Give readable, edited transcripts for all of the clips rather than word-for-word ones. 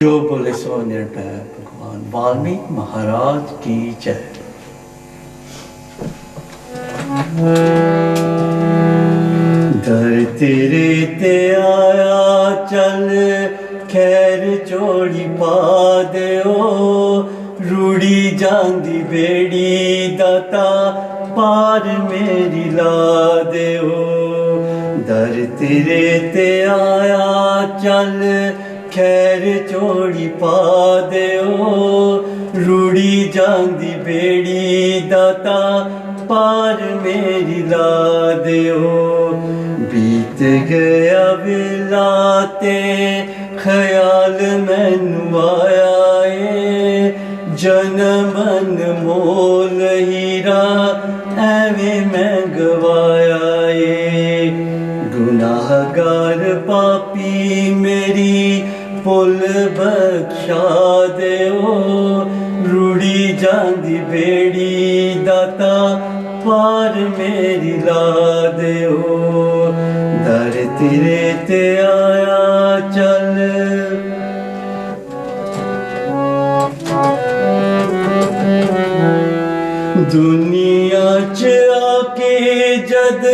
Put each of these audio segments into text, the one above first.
जो बोले सो निर्भय भगवान वाल्मीकि महाराज की जय। दर तेरे ते आया चल खैर चोड़ी पा देओ, रूड़ी जांदी बेड़ी दाता पार मेरी ला देओ। दर तेरे ते आया चल खैर चोड़ी पा देओ, रूड़ी जांदी बेड़ी दाता पार मेरी ला देओ। बीत गया वेला ते ख्याल मैनू आया ए, जनमन मोल हीरा एवें मैं गवाया ए। गुनाहगार पापी मेरी पुल बख्शा देओ, रूड़ी जांदी बेड़ी दाता पार मेरी ला देओ। दर तेरे ते आया चल दुनिया च आके जद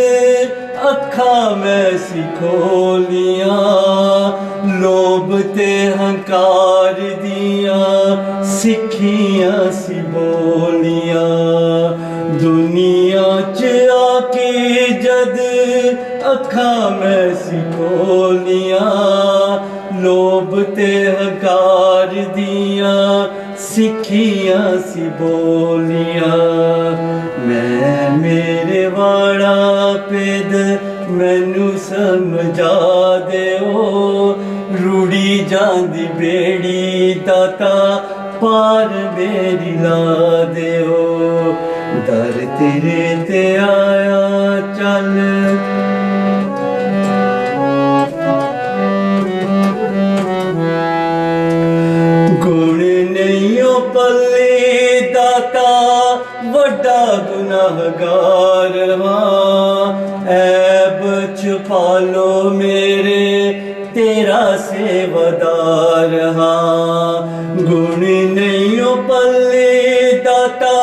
अखा मैं सी खोलियां, लोभ ते हंकार दिया सिखियां सी बोलियां। दुनिया च आके जद अखा मैं सी खोलियां, लोभ ते हंकार दिया सिखियां सी बोलियां। मैं मेरे वाड़ा पेद मैनू समझा देओ, रूड़ी जांदी बेड़ी दाता पार मेरी ला देओ। दर तेरे ते आया चल गुण नहीं पल्ले दाता वड्डा गुनाहगार हाँ, ऐब छुपा लो मेरे तेरा सेवदार हाँ। गुण नहीं पल्ले दाता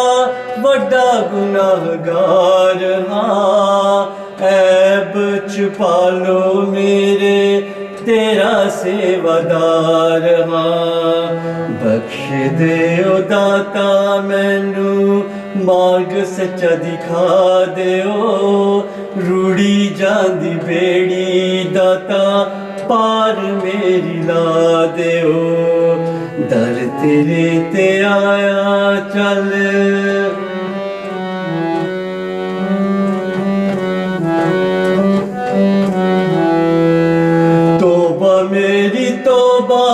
वड्डा गुनाहगार हाँ, ऐब छुपा लो मेरे तेरा सेवादार हाँ। बख्श दे ओ दाता मैनू मार्ग सच्चा दिखा देओ, रूड़ी जांदी बेड़ी दाता पार मेरी ला देओ। दर तेरे ते आया चल मेरी तोबा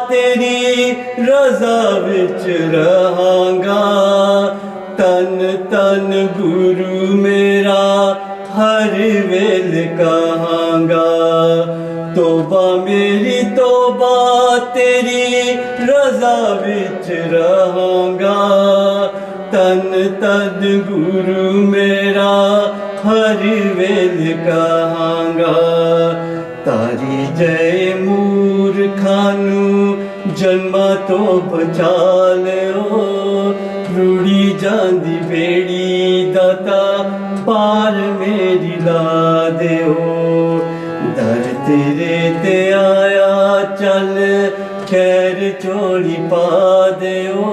तेरी रज़ा विच रहांगा, तन तन गुरु मेरा हर वेल कहांगा। तोबा मेरी तोबा तेरी रज़ा विच रहांगा, तन तन गुरु मेरा हर वेल कहांगा। तारी जय मूर्खानू जन्मा तो बचा लो, रूड़ी जांदी बेड़ी दाता पार मेरी ला देओ। दर तेरे ते आया चल खैर चोड़ी पा देओ,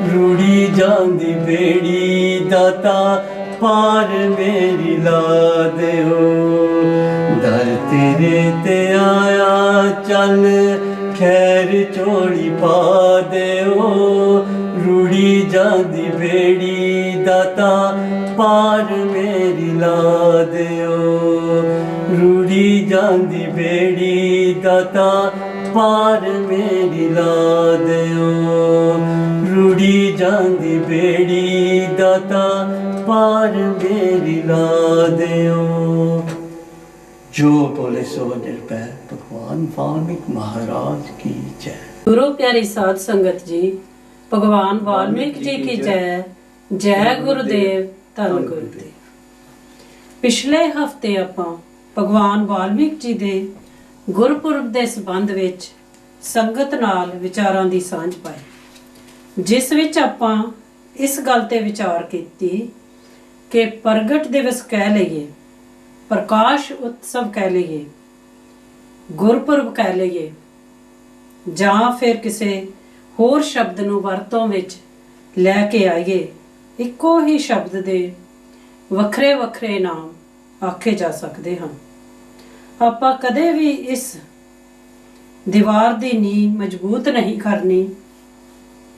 रूड़ी जांदी बेड़ी दाता पार मेरी ला देओ। दर तेरे ते आया चल खैर चोड़ी पा देओ, रूड़ी जांदी बेड़ी दाता पार मेरी ला देओ। रूड़ी जांदी बेड़ी दाता पार मेरी ला देओ, रूड़ी जांदी बेड़ी दाता पार मेरी ला देओ। जो बोले सो निर्भय भगवान वाल्मीकि महाराज की जय। गुरु प्यारी साध संगत जी, भगवान वाल्मीकि जी की जय। जय गुरुदेव धन गुरुदेव। पिछले हफ्ते ਆਪਾਂ ਭਗਵਾਨ ਵਾਲਮੀਕ ਜੀ ਦੇ ਗੁਰਪੁਰਬ ਦੇ ਸੰਬੰਧ ਵਿੱਚ ਸੰਗਤ ਨਾਲ ਵਿਚਾਰਾਂ ਦੀ ਸਾਂਝ ਪਾਈ, ਜਿਸ ਵਿੱਚ ਆਪਾਂ ਇਸ ਗੱਲ ਤੇ ਵਿਚਾਰ ਕੀਤੀ ਕਿ ਪ੍ਰਗਟ ਦਿਵਸ ਕਹਿ ਲਈਏ, ਪ੍ਰਕਾਸ਼ ਉਤਸਵ ਕਹਿ ਲਈਏ, ਗੁਰਪੁਰਬ ਕਹਿ ਲਈਏ, ਜਾਂ ਫਿਰ ਕਿਸੇ ਹੋਰ ਸ਼ਬਦ ਨੂੰ ਵਰਤੋਂ ਵਿੱਚ ਲੈ ਕੇ ਆਈਏ, ਇੱਕੋ ਹੀ ਸ਼ਬਦ ਦੇ ਵੱਖਰੇ ਵੱਖਰੇ ਨਾਮ ਆਖੇ ਜਾ ਸਕਦੇ ਹਨ। ਆਪਾਂ ਕਦੇ ਵੀ ਇਸ ਦੀਵਾਰ ਦੀ ਨੀਂਹ ਮਜ਼ਬੂਤ ਨਹੀਂ ਕਰਨੀ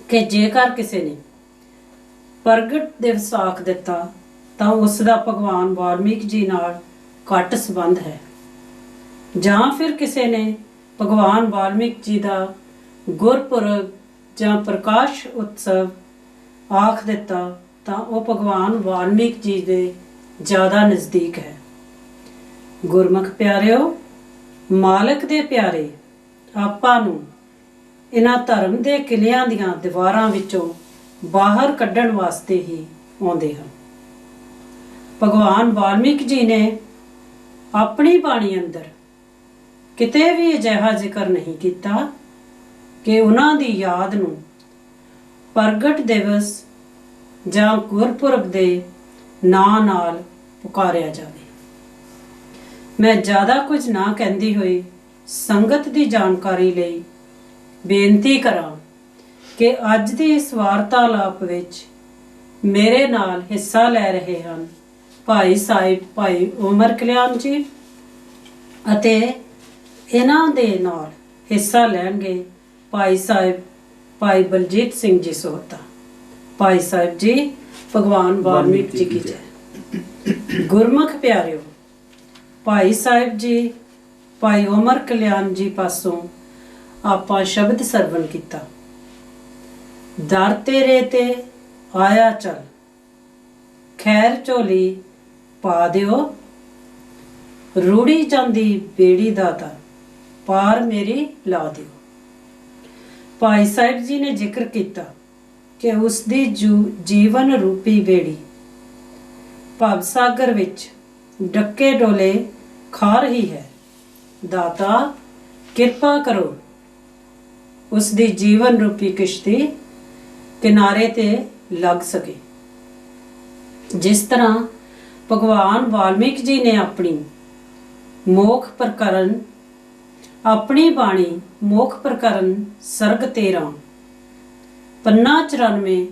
ਕਿ ਜੇਕਰ ਕਿਸੇ ਨੇ ਪ੍ਰਗਟ ਦਿਵਸ ਆਖ ਦਿੱਤਾ ਤਾਂ ਉਸ ਦਾ ਭਗਵਾਨ ਵਾਲਮੀਕ ਜੀ ਨਾਲ ਘੱਟ ਸੰਬੰਧ ਹੈ, ਜਾਂ ਫਿਰ ਕਿਸੇ ਨੇ ਭਗਵਾਨ ਵਾਲਮੀਕ ਜੀ ਦਾ ਗੁਰਪੁਰਬ ਜਾਂ ਪ੍ਰਕਾਸ਼ ਉਤਸਵ ਆਖ ਦਿੱਤਾ ਤਾਂ ਉਹ ਭਗਵਾਨ ਵਾਲਮੀਕ ਜੀ ਦੇ ਜ਼ਿਆਦਾ ਨਜ਼ਦੀਕ ਹੈ। ਗੁਰਮੁਖ ਪਿਆਰਿਓ, ਮਾਲਕ ਦੇ ਪਿਆਰੇ ਆਪਾਂ ਨੂੰ ਇਹਨਾਂ ਧਰਮ ਦੇ ਕਿਲਿਆਂ ਦੀਆਂ ਦੀਵਾਰਾਂ ਵਿੱਚੋਂ ਬਾਹਰ ਕੱਢਣ ਵਾਸਤੇ ਹੀ ਆਉਂਦੇ ਹਨ। ਭਗਵਾਨ ਵਾਲਮੀਕ ਜੀ ਨੇ ਆਪਣੀ ਬਾਣੀ ਅੰਦਰ ਕਿਤੇ ਵੀ ਅਜਿਹਾ ਜ਼ਿਕਰ ਨਹੀਂ ਕੀਤਾ ਕਿ ਉਹਨਾਂ ਦੀ ਯਾਦ ਨੂੰ ਪ੍ਰਗਟ ਦਿਵਸ ਜਾਂ ਗੁਰਪੁਰਬ ਦੇ ਨਾਂ ਨਾਲ ਪੁਕਾਰਿਆ ਜਾਵੇ। ਮੈਂ ਜ਼ਿਆਦਾ ਕੁਝ ਨਾ ਕਹਿੰਦੀ ਹੋਈ ਸੰਗਤ ਦੀ ਜਾਣਕਾਰੀ ਲਈ ਬੇਨਤੀ ਕਰਾਂ ਕਿ ਅੱਜ ਦੀ ਇਸ ਵਾਰਤਾਲਾਪ ਵਿੱਚ ਮੇਰੇ ਨਾਲ ਹਿੱਸਾ ਲੈ ਰਹੇ ਹਨ ਭਾਈ ਸਾਹਿਬ ਭਾਈ ਉਮਰ ਕਲਿਆਣ ਜੀ, ਅਤੇ ਇਹਨਾਂ ਦੇ ਨਾਲ ਹਿੱਸਾ ਲੈਣਗੇ ਭਾਈ ਸਾਹਿਬ ਭਾਈ ਬਲਜੀਤ ਸਿੰਘ ਜੀ ਸੋਹਤਾ। ਭਾਈ ਸਾਹਿਬ ਜੀ, ਭਗਵਾਨ ਵਾਲਮੀਕ ਜੀ ਕੀ ਜੈ। ਗੁਰਮੁਖ ਪਿਆਰਿਓ, ਭਾਈ ਸਾਹਿਬ ਜੀ ਭਾਈ ਉਮਰ ਕਲਿਆਣ ਜੀ ਪਾਸੋਂ ਆਪਾਂ ਸ਼ਬਦ ਸਰਵਣ ਕੀਤਾ। ਦਰ ਤੇਰੇ ਤੇ ਆਇਆ ਚਲ, ਖੈਰ ਝੋਲੀ ਪਾ ਦਿਓ, ਰੂੜੀ ਜਾਂਦੀ ਬੇੜੀ ਦਾਤਾ, ਪਾਰ ਮੇਰੀ ਲਾ ਦਿਓ। ਭਾਈ ਸਾਹਿਬ ਜੀ ਨੇ ਜ਼ਿਕਰ ਕੀਤਾ ਕਿ ਉਸ ਦੀ ਜੀਵਨ ਰੂਪੀ ਬੇੜੀ ਭਵ ਸਾਗਰ ਵਿੱਚ ਡੱਕੇ ਡੋਲੇ ਖਾ ਰਹੀ ਹੈ। ਦਾਤਾ ਕਿਰਪਾ ਕਰੋ, ਉਸ ਦੀ ਜੀਵਨ ਰੂਪੀ ਕਿਸ਼ਤੀ ਕਿਨਾਰੇ ਤੇ ਲੱਗ ਸਕੇ। ਜਿਸ ਤਰ੍ਹਾਂ ਭਗਵਾਨ ਵਾਲਮੀਕ ਜੀ ਨੇ ਆਪਣੀ ਮੋਖ ਪ੍ਰਕਰਨ, ਆਪਣੀ ਬਾਣੀ ਮੋਖ ਪ੍ਰਕਰਨ ਸਰਗ 13 ਪੰਨਾ 94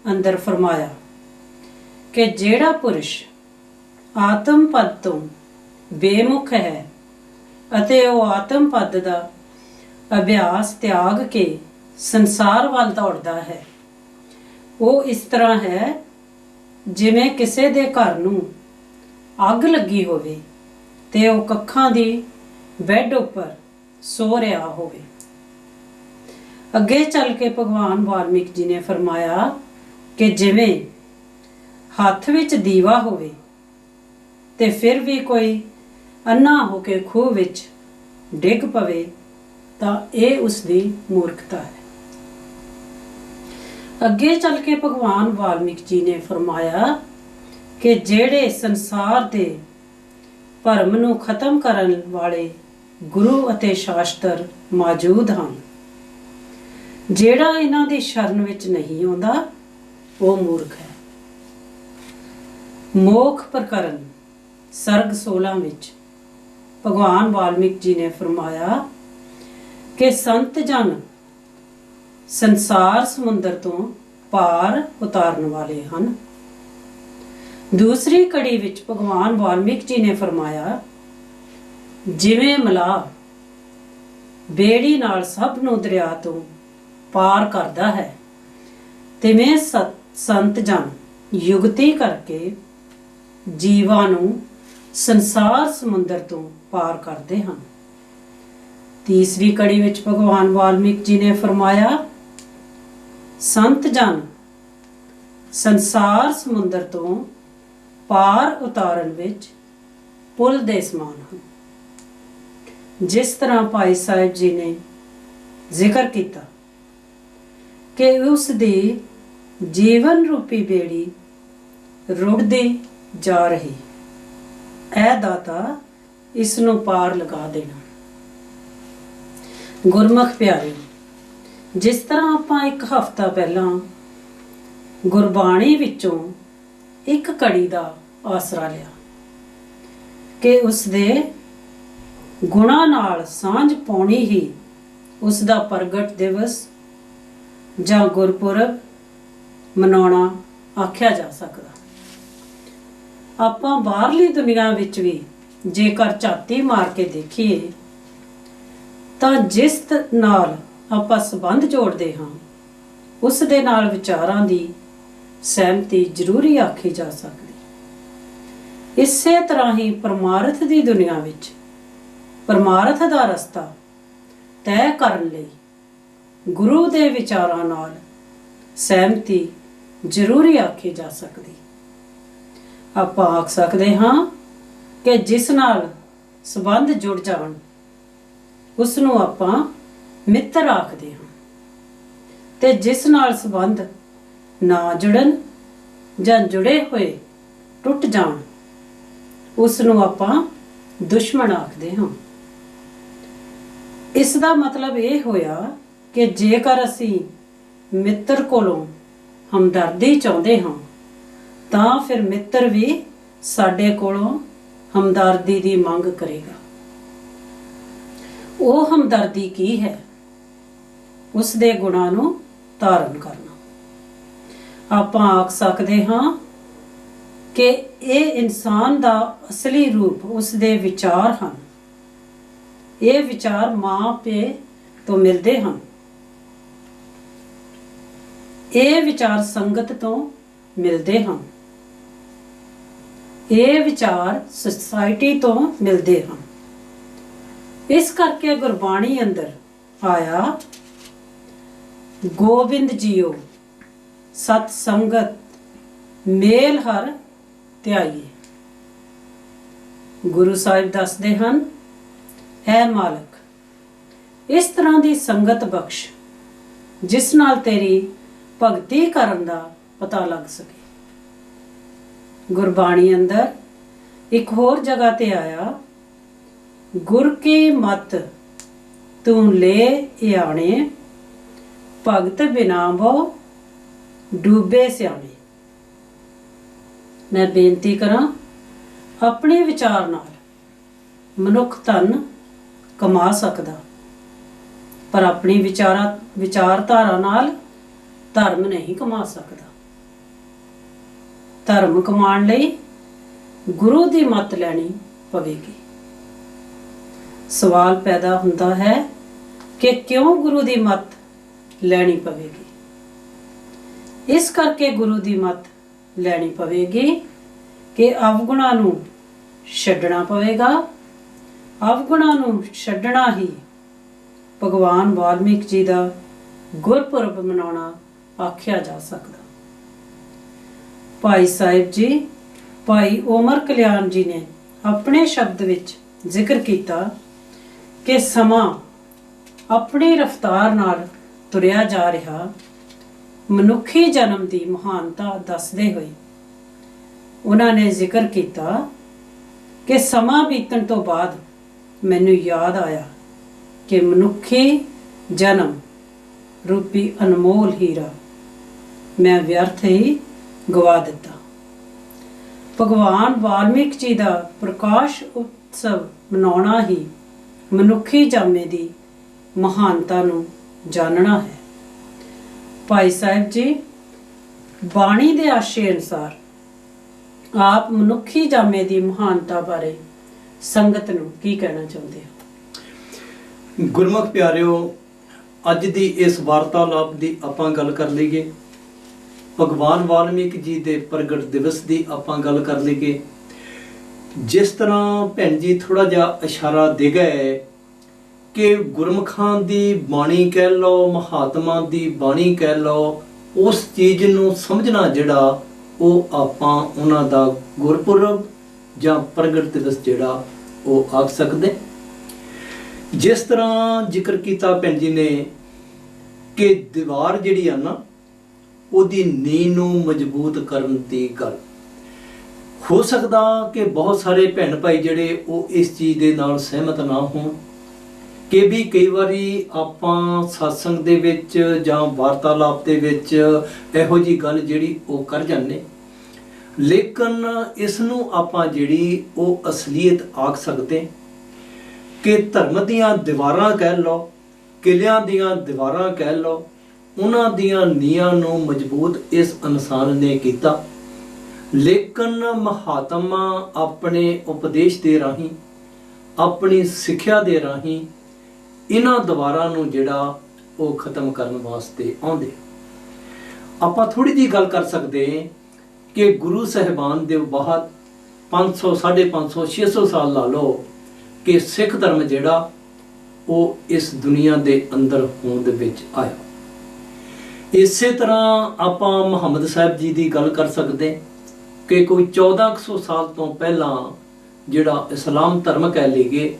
ਅੰਦਰ ਫਰਮਾਇਆ ਕਿ ਜਿਹੜਾ ਪੁਰਸ਼ ਆਤਮ ਪਦ ਤੋਂ ਬੇਮੁਖ ਹੈ ਅਤੇ ਉਹ ਆਤਮ ਪਦ ਦਾ ਅਭਿਆਸ ਤਿਆਗ ਕੇ ਸੰਸਾਰ ਵੱਲ ਦੌੜਦਾ ਹੈ, ਉਹ ਇਸ ਤਰ੍ਹਾਂ ਹੈ ਜਿਵੇਂ ਕਿਸੇ ਦੇ ਘਰ ਨੂੰ ਅੱਗ ਲੱਗੀ ਹੋਵੇ ਤੇ ਉਹ ਕੱਖਾਂ ਦੀ ਬੈੱਡ ਉੱਪਰ ਸੋ ਰਿਹਾ ਹੋਵੇ। ਅੱਗੇ ਚੱਲ ਕੇ ਭਗਵਾਨ ਵਾਲਮੀਕ ਜੀ ਨੇ ਫਰਮਾਇਆ ਕਿ ਜਿਵੇਂ ਹੱਥ ਵਿੱਚ ਦੀਵਾ ਹੋਵੇ ਤੇ ਫਿਰ ਵੀ ਕੋਈ ਅੰਨਾ ਹੋ ਕੇ ਖੂਹ ਵਿੱਚ ਡਿੱਗ ਪਵੇ ਤਾਂ ਇਹ ਉਸ ਦੀ ਮੂਰਖਤਾ ਹੈ। ਅੱਗੇ ਚੱਲ ਕੇ ਭਗਵਾਨ ਵਾਲਮੀਕ ਜੀ ਨੇ ਫਰਮਾਇਆ ਕਿ ਜਿਹੜੇ ਸੰਸਾਰ ਦੇ ਭਰਮ ਨੂੰ ਖਤਮ ਕਰਨ ਵਾਲੇ ਗੁਰੂ ਅਤੇ ਸ਼ਾਸਤਰ ਮੌਜੂਦ ਹਨ, ਜਿਹੜਾ ਇਹਨਾਂ ਦੀ ਸ਼ਰਨ ਵਿੱਚ ਨਹੀਂ ਆਉਂਦਾ ਉਹ ਮੂਰਖ ਹੈ। ਮੋਖ ਪ੍ਰਕਰਨ ਸਰਗ 16 ਵਿੱਚ ਭਗਵਾਨ ਵਾਲਮੀਕ ਜੀ ਨੇ ਫਰਮਾਇਆ ਕਿ ਸੰਤ ਜਨ ਸੰਸਾਰ ਸਮੁੰਦਰ ਤੋਂ ਪਾਰ ਉਤਾਰਨ ਵਾਲੇ ਹਨ। ਦੂਸਰੀ ਕੜੀ ਵਿੱਚ ਭਗਵਾਨ ਵਾਲਮੀਕ ਜੀ ਨੇ ਫਰਮਾਇਆ ਜਿਵੇਂ ਮਲਾਹ ਬੇੜੀ ਨਾਲ ਸਭ ਨੂੰ ਦਰਿਆ ਤੋਂ ਪਾਰ ਕਰਦਾ ਹੈ, ਤਿਵੇਂ ਸੰਤ ਜਨ ਯੁਗਤੀ ਕਰਕੇ ਜੀਵਾਂ ਨੂੰ ਸੰਸਾਰ ਸਮੁੰਦਰ ਤੋਂ ਪਾਰ ਕਰਦੇ ਹਨ। ਤੀਸਰੀ ਕੜੀ ਵਿੱਚ ਭਗਵਾਨ ਵਾਲਮੀਕ ਜੀ ਨੇ ਫਰਮਾਇਆ ਸੰਤ ਜਨ ਸੰਸਾਰ ਸਮੁੰਦਰ ਤੋਂ ਪਾਰ ਉਤਾਰਨ ਵਿੱਚ ਪੁੱਲ ਦੇ ਸਮਾਨ ਹਨ। ਜਿਸ ਤਰ੍ਹਾਂ ਭਾਈ ਸਾਹਿਬ ਜੀ ਨੇ ਜ਼ਿਕਰ ਕੀਤਾ ਕਿ ਉਸ ਦੀ ਜੀਵਨ ਰੂਪੀ ਬੇੜੀ ਰੁੜਦੀ ਜਾ ਰਹੀ, ਐ ਦਾਤਾ ਇਸ ਨੂੰ ਪਾਰ ਲਗਾ ਦੇਣਾ। ਗੁਰਮੁਖ ਪਿਆਰੇ, ਜਿਸ ਤਰ੍ਹਾਂ ਆਪਾਂ ਇੱਕ ਹਫ਼ਤਾ ਪਹਿਲਾਂ ਗੁਰਬਾਣੀ ਵਿੱਚੋਂ ਇੱਕ ਕੜੀ ਦਾ ਆਸਰਾ ਲਿਆ ਕਿ ਉਸ ਦੇ ਗੁਣਾਂ ਨਾਲ ਸਾਂਝ ਪਾਉਣੀ ਹੀ ਉਸ ਦਾ ਪ੍ਰਗਟ ਦਿਵਸ ਜਾਂ ਗੁਰਪੁਰਬ ਮਨਾਉਣਾ ਆਖਿਆ ਜਾ ਸਕਦਾ। ਆਪਾਂ ਬਾਹਰਲੀ ਦੁਨੀਆ ਵਿੱਚ ਵੀ ਜੇਕਰ ਝਾਤੀ ਮਾਰ ਕੇ ਦੇਖੀਏ ਤਾਂ ਜਿਸ ਨਾਲ ਆਪਾਂ ਸੰਬੰਧ ਜੋੜਦੇ ਹਾਂ ਉਸ ਦੇ ਨਾਲ ਵਿਚਾਰਾਂ ਦੀ ਸਹਿਮਤੀ ਜ਼ਰੂਰੀ ਆਖੀ ਜਾ ਸਕਦੀ। ਇਸੇ ਤਰ੍ਹਾਂ ਹੀ ਪਰਮਾਰਥ ਦੀ ਦੁਨੀਆ ਵਿੱਚ ਪਰਮਾਰਥ ਦਾ ਰਸਤਾ ਤੈਅ ਕਰਨ ਲਈ ਗੁਰੂ ਦੇ ਵਿਚਾਰਾਂ ਨਾਲ ਸਹਿਮਤੀ ਜ਼ਰੂਰੀ ਆਖੀ ਜਾ ਸਕਦੀ। ਆਪਾਂ ਆਖ ਸਕਦੇ ਹਾਂ ਕਿ ਜਿਸ ਨਾਲ ਸੰਬੰਧ ਜੁੜ ਜਾਣ ਉਸ ਨੂੰ ਆਪਾਂ ਮਿੱਤਰ ਆਖਦੇ ਹਾਂ, ਤੇ ਜਿਸ ਨਾਲ ਸੰਬੰਧ ਨਾ ਜੁੜਨ ਜਾਂ ਜੁੜੇ ਹੋਏ ਟੁੱਟ ਜਾਣ ਉਸ ਨੂੰ ਆਪਾਂ ਦੁਸ਼ਮਣ ਆਖਦੇ ਹਾਂ। ਇਸ ਦਾ ਮਤਲਬ ਇਹ ਹੋਇਆ ਕਿ ਜੇਕਰ ਅਸੀਂ ਮਿੱਤਰ ਕੋਲੋਂ ਹਮਦਰਦੀ ਚਾਹੁੰਦੇ ਹਾਂ ਤਾਂ ਫਿਰ ਮਿੱਤਰ ਵੀ ਸਾਡੇ ਕੋਲੋਂ ਹਮਦਰਦੀ ਦੀ ਮੰਗ ਕਰੇਗਾ। ਉਹ ਹਮਦਰਦੀ ਕੀ ਹੈ? ਉਸ ਦੇ ਗੁਣਾਂ ਨੂੰ ਧਾਰਨ ਕਰਨਾ। ਆਪਾਂ ਆਖ ਸਕਦੇ ਹਾਂ ਕਿ ਇਹ ਇਨਸਾਨ ਦਾ ਅਸਲੀ ਰੂਪ ਉਸ ਦੇ ਵਿਚਾਰ ਹਨ। ਇਹ ਵਿਚਾਰ ਮਾਂ ਪਿਓ ਤੋਂ ਮਿਲਦੇ ਹਨ। ਇਹ ਵਿਚਾਰ ਸੰਗਤ ਤੋਂ ਮਿਲਦੇ ਹਨ। ਇਹ ਵਿਚਾਰ ਸੁਸਾਇਟੀ ਤੋਂ ਮਿਲਦੇ ਹਨ। ਇਸ ਕਰਕੇ ਗੁਰਬਾਣੀ ਅੰਦਰ ਆਇਆ, ਗੋਬਿੰਦ ਜੀਓ ਸਤ ਸੰਗਤ ਮੇਲ ਹਰ ਧਿਆਈਏ। ਗੁਰੂ ਸਾਹਿਬ ਦੱਸਦੇ ਹਨ, ਐ ਮਾਲਕ, ਇਸ ਤਰ੍ਹਾਂ ਦੀ ਸੰਗਤ ਬਖਸ਼ ਜਿਸ ਨਾਲ ਤੇਰੀ ਭਗਤੀ ਕਰਨ ਦਾ ਪਤਾ ਲੱਗ ਸਕੇ। ਗੁਰਬਾਣੀ ਅੰਦਰ ਇੱਕ ਹੋਰ ਜਗ੍ਹਾ ਤੇ ਆਇਆ, ਗੁਰ ਕੀ ਮਤ ਤੂੰ ਲੈ ਆਣੇ, ਭਗਤ ਬਿਨਾ ਬਹੁ ਡੂਬੇ ਸਿਆਣੇ। ਮੈਂ ਬੇਨਤੀ ਕਰਾਂ, ਆਪਣੇ ਵਿਚਾਰ ਨਾਲ ਮਨੁੱਖ ਧਨ ਕਮਾ ਸਕਦਾ, ਪਰ ਆਪਣੀ ਵਿਚਾਰਧਾਰਾ ਨਾਲ ਧਰਮ ਨਹੀਂ ਕਮਾ ਸਕਦਾ। ਧਰਮ ਕਮਾਉਣ ਲਈ ਗੁਰੂ ਦੀ ਮੱਤ ਲੈਣੀ ਪਵੇਗੀ। ਸਵਾਲ ਪੈਦਾ ਹੁੰਦਾ ਹੈ ਕਿ ਕਿਉਂ ਗੁਰੂ ਦੀ ਮੱਤ ਲੈਣੀ ਪਵੇਗੀ? ਇਸ ਕਰਕੇ ਗੁਰੂ ਦੀ ਮੱਤ ਲੈਣੀ ਪਵੇਗੀ ਕਿ ਅਵਗੁਣਾਂ ਨੂੰ ਛੱਡਣਾ ਪਵੇਗਾ। ਅਵਗੁਣਾਂ ਨੂੰ ਛੱਡਣਾ ਹੀ ਭਗਵਾਨ ਵਾਲਮੀਕ ਜੀ ਦਾ ਗੁਰਪੁਰਬ ਮਨਾਉਣਾ ਆਖਿਆ ਜਾ ਸਕਦਾ। ਭਾਈ ਸਾਹਿਬ ਜੀ, ਭਾਈ ਓਮਰ ਕਲਿਆਣ ਜੀ ਨੇ ਆਪਣੇ ਸ਼ਬਦ ਵਿੱਚ ਜ਼ਿਕਰ ਕੀਤਾ ਕਿ ਸਮਾਂ ਆਪਣੀ ਰਫ਼ਤਾਰ ਨਾਲ ਤੁਰਿਆ ਜਾ ਰਿਹਾ ਮਨੁੱਖੀ ਜਨਮ ਦੀ ਮਹਾਨਤਾ ਦੱਸਦੇ ਹੋਏ ਉਹਨਾਂ ਨੇ ਜ਼ਿਕਰ ਕੀਤਾ ਕਿ ਸਮਾਂ ਬੀਤਣ ਤੋਂ ਬਾਅਦ ਮੈਨੂੰ ਯਾਦ ਆਇਆ ਕਿ ਮਨੁੱਖੀ ਜਨਮ ਰੂਪੀ ਅਨਮੋਲ ਹੀਰਾ ਮੈਂ ਵਿਅਰਥ ਹੀ ਗਵਾ ਦਿੱਤਾ। ਭਗਵਾਨ ਵਾਲਮੀਕ ਜੀ ਦਾ ਪ੍ਰਕਾਸ਼ ਉਤਸਵ ਮਨਾਉਣਾ ਹੀ ਮਨੁੱਖੀ ਜਾਮੇ ਦੀ ਮਹਾਨਤਾ ਨੂੰ ਜਾਣਨਾ ਹੈ। ਭਾਈ ਸਾਹਿਬ ਜੀ, ਬਾਣੀ ਦੇ ਆਸ਼ੇ ਅਨੁਸਾਰ ਆਪ ਮਨੁੱਖੀ ਜਾਮੇ ਦੀ ਮਹਾਨਤਾ ਬਾਰੇ ਸੰਗਤ ਨੂੰ ਕੀ ਕਹਿਣਾ ਚਾਹੁੰਦੇ ਹੋ? ਗੁਰਮੁਖ ਪਿਆਰਿਓ, ਅੱਜ ਦੀ ਇਸ ਵਾਰਤਾਲਾਪ ਦੀ ਆਪਾਂ ਗੱਲ ਕਰ ਲਈਏ। ਭਗਵਾਨ ਵਾਲਮੀਕ ਜੀ ਦੇ ਪ੍ਰਗਟ ਦਿਵਸ ਦੀ ਆਪਾਂ ਗੱਲ ਕਰ ਲਈਏ। ਜਿਸ ਤਰ੍ਹਾਂ ਭੈਣ ਜੀ ਥੋੜਾ ਜਿਹਾ ਇਸ਼ਾਰਾ ਦੇ ਗਏ ਕਿ ਗੁਰਮੁਖਾਂ ਦੀ ਬਾਣੀ ਕਹਿ ਲਓ, ਮਹਾਤਮਾ ਦੀ ਬਾਣੀ ਕਹਿ ਲਓ, ਉਸ ਚੀਜ਼ ਨੂੰ ਸਮਝਣਾ ਜਿਹੜਾ ਉਹ ਆਪਾਂ ਉਹਨਾਂ ਦਾ ਗੁਰਪੁਰਬ ਜਾਂ ਪ੍ਰਗਟ ਦਿਵਸ ਜਿਹੜਾ ਉਹ ਆਖ ਸਕਦੇ। ਜਿਸ ਤਰ੍ਹਾਂ ਜ਼ਿਕਰ ਕੀਤਾ ਭੈਣ ਜੀ ਨੇ ਕਿ ਦੀਵਾਰ ਜਿਹੜੀ ਆ ਨਾ ਉਹਦੀ ਨੀਂਹ ਨੂੰ ਮਜ਼ਬੂਤ ਕਰਨ ਦੀ ਗੱਲ। ਹੋ ਸਕਦਾ ਕਿ ਬਹੁਤ ਸਾਰੇ ਭੈਣ ਭਾਈ ਜਿਹੜੇ ਉਹ ਇਸ ਚੀਜ਼ ਦੇ ਨਾਲ ਸਹਿਮਤ ਨਾ ਹੋਣ, ਕਿ ਵੀ ਕਈ ਵਾਰੀ ਆਪਾਂ satsang ਦੇ ਵਿੱਚ ਜਾਂ ਵਾਰਤਾਲਾਪ ਦੇ ਵਿੱਚ ਇਹੋ ਜੀ ਗੱਲ ਜਿਹੜੀ ਉਹ ਕਰ ਜਾਂਦੇ, ਲੇਕਿਨ ਇਸ ਨੂੰ ਆਪਾਂ ਜਿਹੜੀ ਉਹ ਅਸਲੀਅਤ ਆਖ ਸਕਦੇ ਕਿ ਧਰਮ ਦੀਆਂ ਦੀਵਾਰਾਂ ਕਹਿ ਲਓ, ਕਿਲਿਆਂ ਦੀਆਂ ਦੀਵਾਰਾਂ ਕਹਿ ਲਓ, ਉਹਨਾਂ ਦੀਆਂ ਨੀਹਾਂ ਨੂੰ ਮਜ਼ਬੂਤ ਇਸ ਇਨਸਾਨ ਨੇ ਕੀਤਾ। ਲੇਕਿਨ ਮਹਾਤਮਾ ਆਪਣੇ ਉਪਦੇਸ਼ ਦੇ ਰਾਹੀਂ, ਆਪਣੀ ਸਿੱਖਿਆ ਦੇ ਰਾਹੀਂ ਇਹਨਾਂ ਦੀਵਾਰਾਂ ਨੂੰ ਜਿਹੜਾ ਉਹ ਖਤਮ ਕਰਨ ਵਾਸਤੇ ਆਉਂਦੇ। ਆਪਾਂ ਥੋੜੀ ਜਿਹੀ ਗੱਲ ਕਰ ਸਕਦੇ ਕਿ ਗੁਰੂ ਸਾਹਿਬਾਨ ਦੇ ਬਾਅਦ 500, 550, 600 ਸਾਲ ਲਾ ਲਓ ਕਿ ਸਿੱਖ ਧਰਮ ਜਿਹੜਾ ਉਹ ਇਸ ਦੁਨੀਆ ਦੇ ਅੰਦਰ ਹੋਂਦ ਵਿੱਚ ਆਇਆ। ਇਸੇ ਤਰ੍ਹਾਂ ਆਪਾਂ ਮੁਹੰਮਦ ਸਾਹਿਬ ਜੀ ਦੀ ਗੱਲ ਕਰ ਸਕਦੇ ਕਿ ਕੋਈ 1400 ਸਾਲ ਤੋਂ ਪਹਿਲਾਂ ਜਿਹੜਾ ਇਸਲਾਮ ਧਰਮ ਕਹਿ ਲਈਏ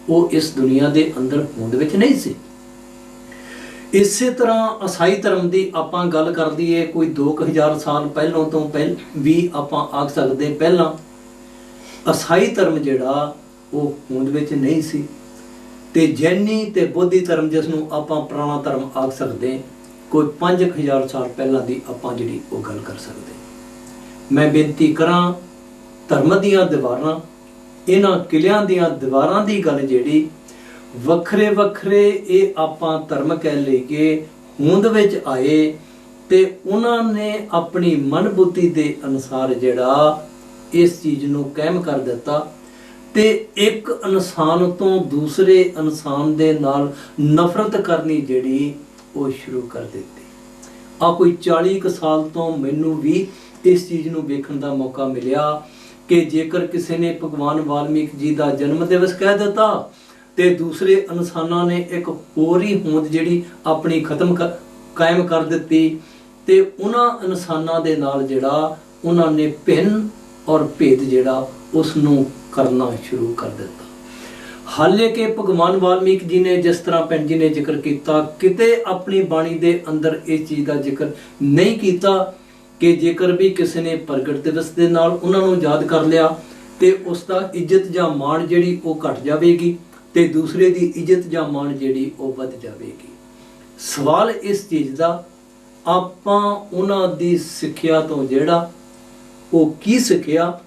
ਉਹ ਇਸ ਦੁਨੀਆ ਦੇ ਅੰਦਰ ਹੋਂਦ ਵਿੱਚ ਨਹੀਂ ਸੀ। ਇਸੇ ਤਰ੍ਹਾਂ ਈਸਾਈ ਧਰਮ ਦੀ ਆਪਾਂ ਗੱਲ ਕਰ ਲਈਏ ਕੋਈ 2000 ਸਾਲ ਪਹਿਲਾਂ ਤੋਂ ਵੀ ਆਪਾਂ ਆਖ ਸਕਦੇ ਪਹਿਲਾਂ ਈਸਾਈ ਧਰਮ ਜਿਹੜਾ ਉਹ ਹੋਂਦ ਵਿੱਚ ਨਹੀਂ ਸੀ। ਤੇ ਜੈਨੀ ਤੇ ਬੋਧੀ ਧਰਮ ਜਿਸ ਨੂੰ ਆਪਾਂ ਪੁਰਾਣਾ ਧਰਮ ਆਖ ਸਕਦੇ ਕੋਈ 5000 ਸਾਲ ਪਹਿਲਾਂ ਦੀ ਆਪਾਂ ਜਿਹੜੀ ਉਹ ਗੱਲ ਕਰ ਸਕਦੇ। ਮੈਂ ਬੇਨਤੀ ਕਰਾਂ ਧਰਮ ਦੀਆਂ ਦੀਵਾਰਾਂ, ਇਹਨਾਂ ਕਿਲਿਆਂ ਦੀਆਂ ਦੀਵਾਰਾਂ ਦੀ ਗੱਲ ਜਿਹੜੀ ਵੱਖਰੇ ਵੱਖਰੇ ਇਹ ਆਪਾਂ ਧਰਮ ਕਹਿ ਲਈਏ ਹੋਂਦ ਵਿੱਚ ਆਏ ਤੇ ਉਹਨਾਂ ਨੇ ਆਪਣੀ ਮਨਬੁੱਧੀ ਦੇ ਅਨੁਸਾਰ ਜਿਹੜਾ ਇਸ ਚੀਜ਼ ਨੂੰ ਕਾਇਮ ਕਰ ਦਿੱਤਾ ਤੇ ਇੱਕ ਇਨਸਾਨ ਤੋਂ ਦੂਸਰੇ ਇਨਸਾਨ ਦੇ ਨਾਲ ਨਫ਼ਰਤ ਕਰਨੀ ਜਿਹੜੀ ਉਹ ਸ਼ੁਰੂ ਕਰ ਦਿੱਤੀ। ਆ ਕੋਈ 40 ਕੁ ਸਾਲ ਤੋਂ ਮੈਨੂੰ ਵੀ ਇਸ ਚੀਜ਼ ਨੂੰ ਵੇਖਣ ਦਾ ਮੌਕਾ ਮਿਲਿਆ ਕਿ ਜੇਕਰ ਕਿਸੇ ਨੇ ਭਗਵਾਨ ਵਾਲਮੀਕ ਜੀ ਦਾ ਜਨਮ ਦਿਵਸ ਕਹਿ ਦਿੱਤਾ ਤੇ ਦੂਸਰੇ ਇਨਸਾਨਾਂ ਨੇ ਇੱਕ ਹੋਰ ਹੀ ਹੋਂਦ ਜਿਹੜੀ ਆਪਣੀ ਕਾਇਮ ਕਰ ਦਿੱਤੀ ਤੇ ਉਹਨਾਂ ਇਨਸਾਨਾਂ ਦੇ ਨਾਲ ਜਿਹੜਾ ਉਹਨਾਂ ਨੇ ਭਿੰਨ ਔਰ ਭੇਦ ਜਿਹੜਾ ਉਸ ਨੂੰ ਕਰਨਾ ਸ਼ੁਰੂ ਕਰ ਦਿੱਤਾ। ਹਾਲੇ ਕਿ ਭਗਵਾਨ ਵਾਲਮੀਕ ਜੀ ਨੇ ਜਿਸ ਤਰ੍ਹਾਂ ਭੈਣ ਜੀ ਨੇ ਜ਼ਿਕਰ ਕੀਤਾ ਕਿਤੇ ਆਪਣੀ ਬਾਣੀ ਦੇ ਅੰਦਰ ਇਸ ਚੀਜ਼ ਦਾ ਜ਼ਿਕਰ ਨਹੀਂ ਕੀਤਾ ਕਿ ਜੇਕਰ ਵੀ ਕਿਸੇ ਨੇ ਪ੍ਰਗਟ ਦਿਵਸ ਦੇ ਨਾਲ ਉਹਨਾਂ ਨੂੰ ਯਾਦ ਕਰ ਲਿਆ ਤੇ ਉਸ ਦਾ ਇੱਜ਼ਤ ਜਾਂ ਮਾਣ ਜਿਹੜੀ ਉਹ ਘਟ ਜਾਵੇਗੀ ਤੇ ਦੂਸਰੇ ਦੀ ਇੱਜ਼ਤ ਜਾਂ ਮਾਣ ਜਿਹੜੀ ਉਹ ਵੱਧ ਜਾਵੇਗੀ। ਸਵਾਲ ਇਸ ਚੀਜ਼ ਦਾ ਆਪਾਂ ਉਹਨਾਂ ਦੀ ਸਿੱਖਿਆ ਤੋਂ ਜਿਹੜਾ ਉਹ ਕੀ ਸਿੱਖਿਆ,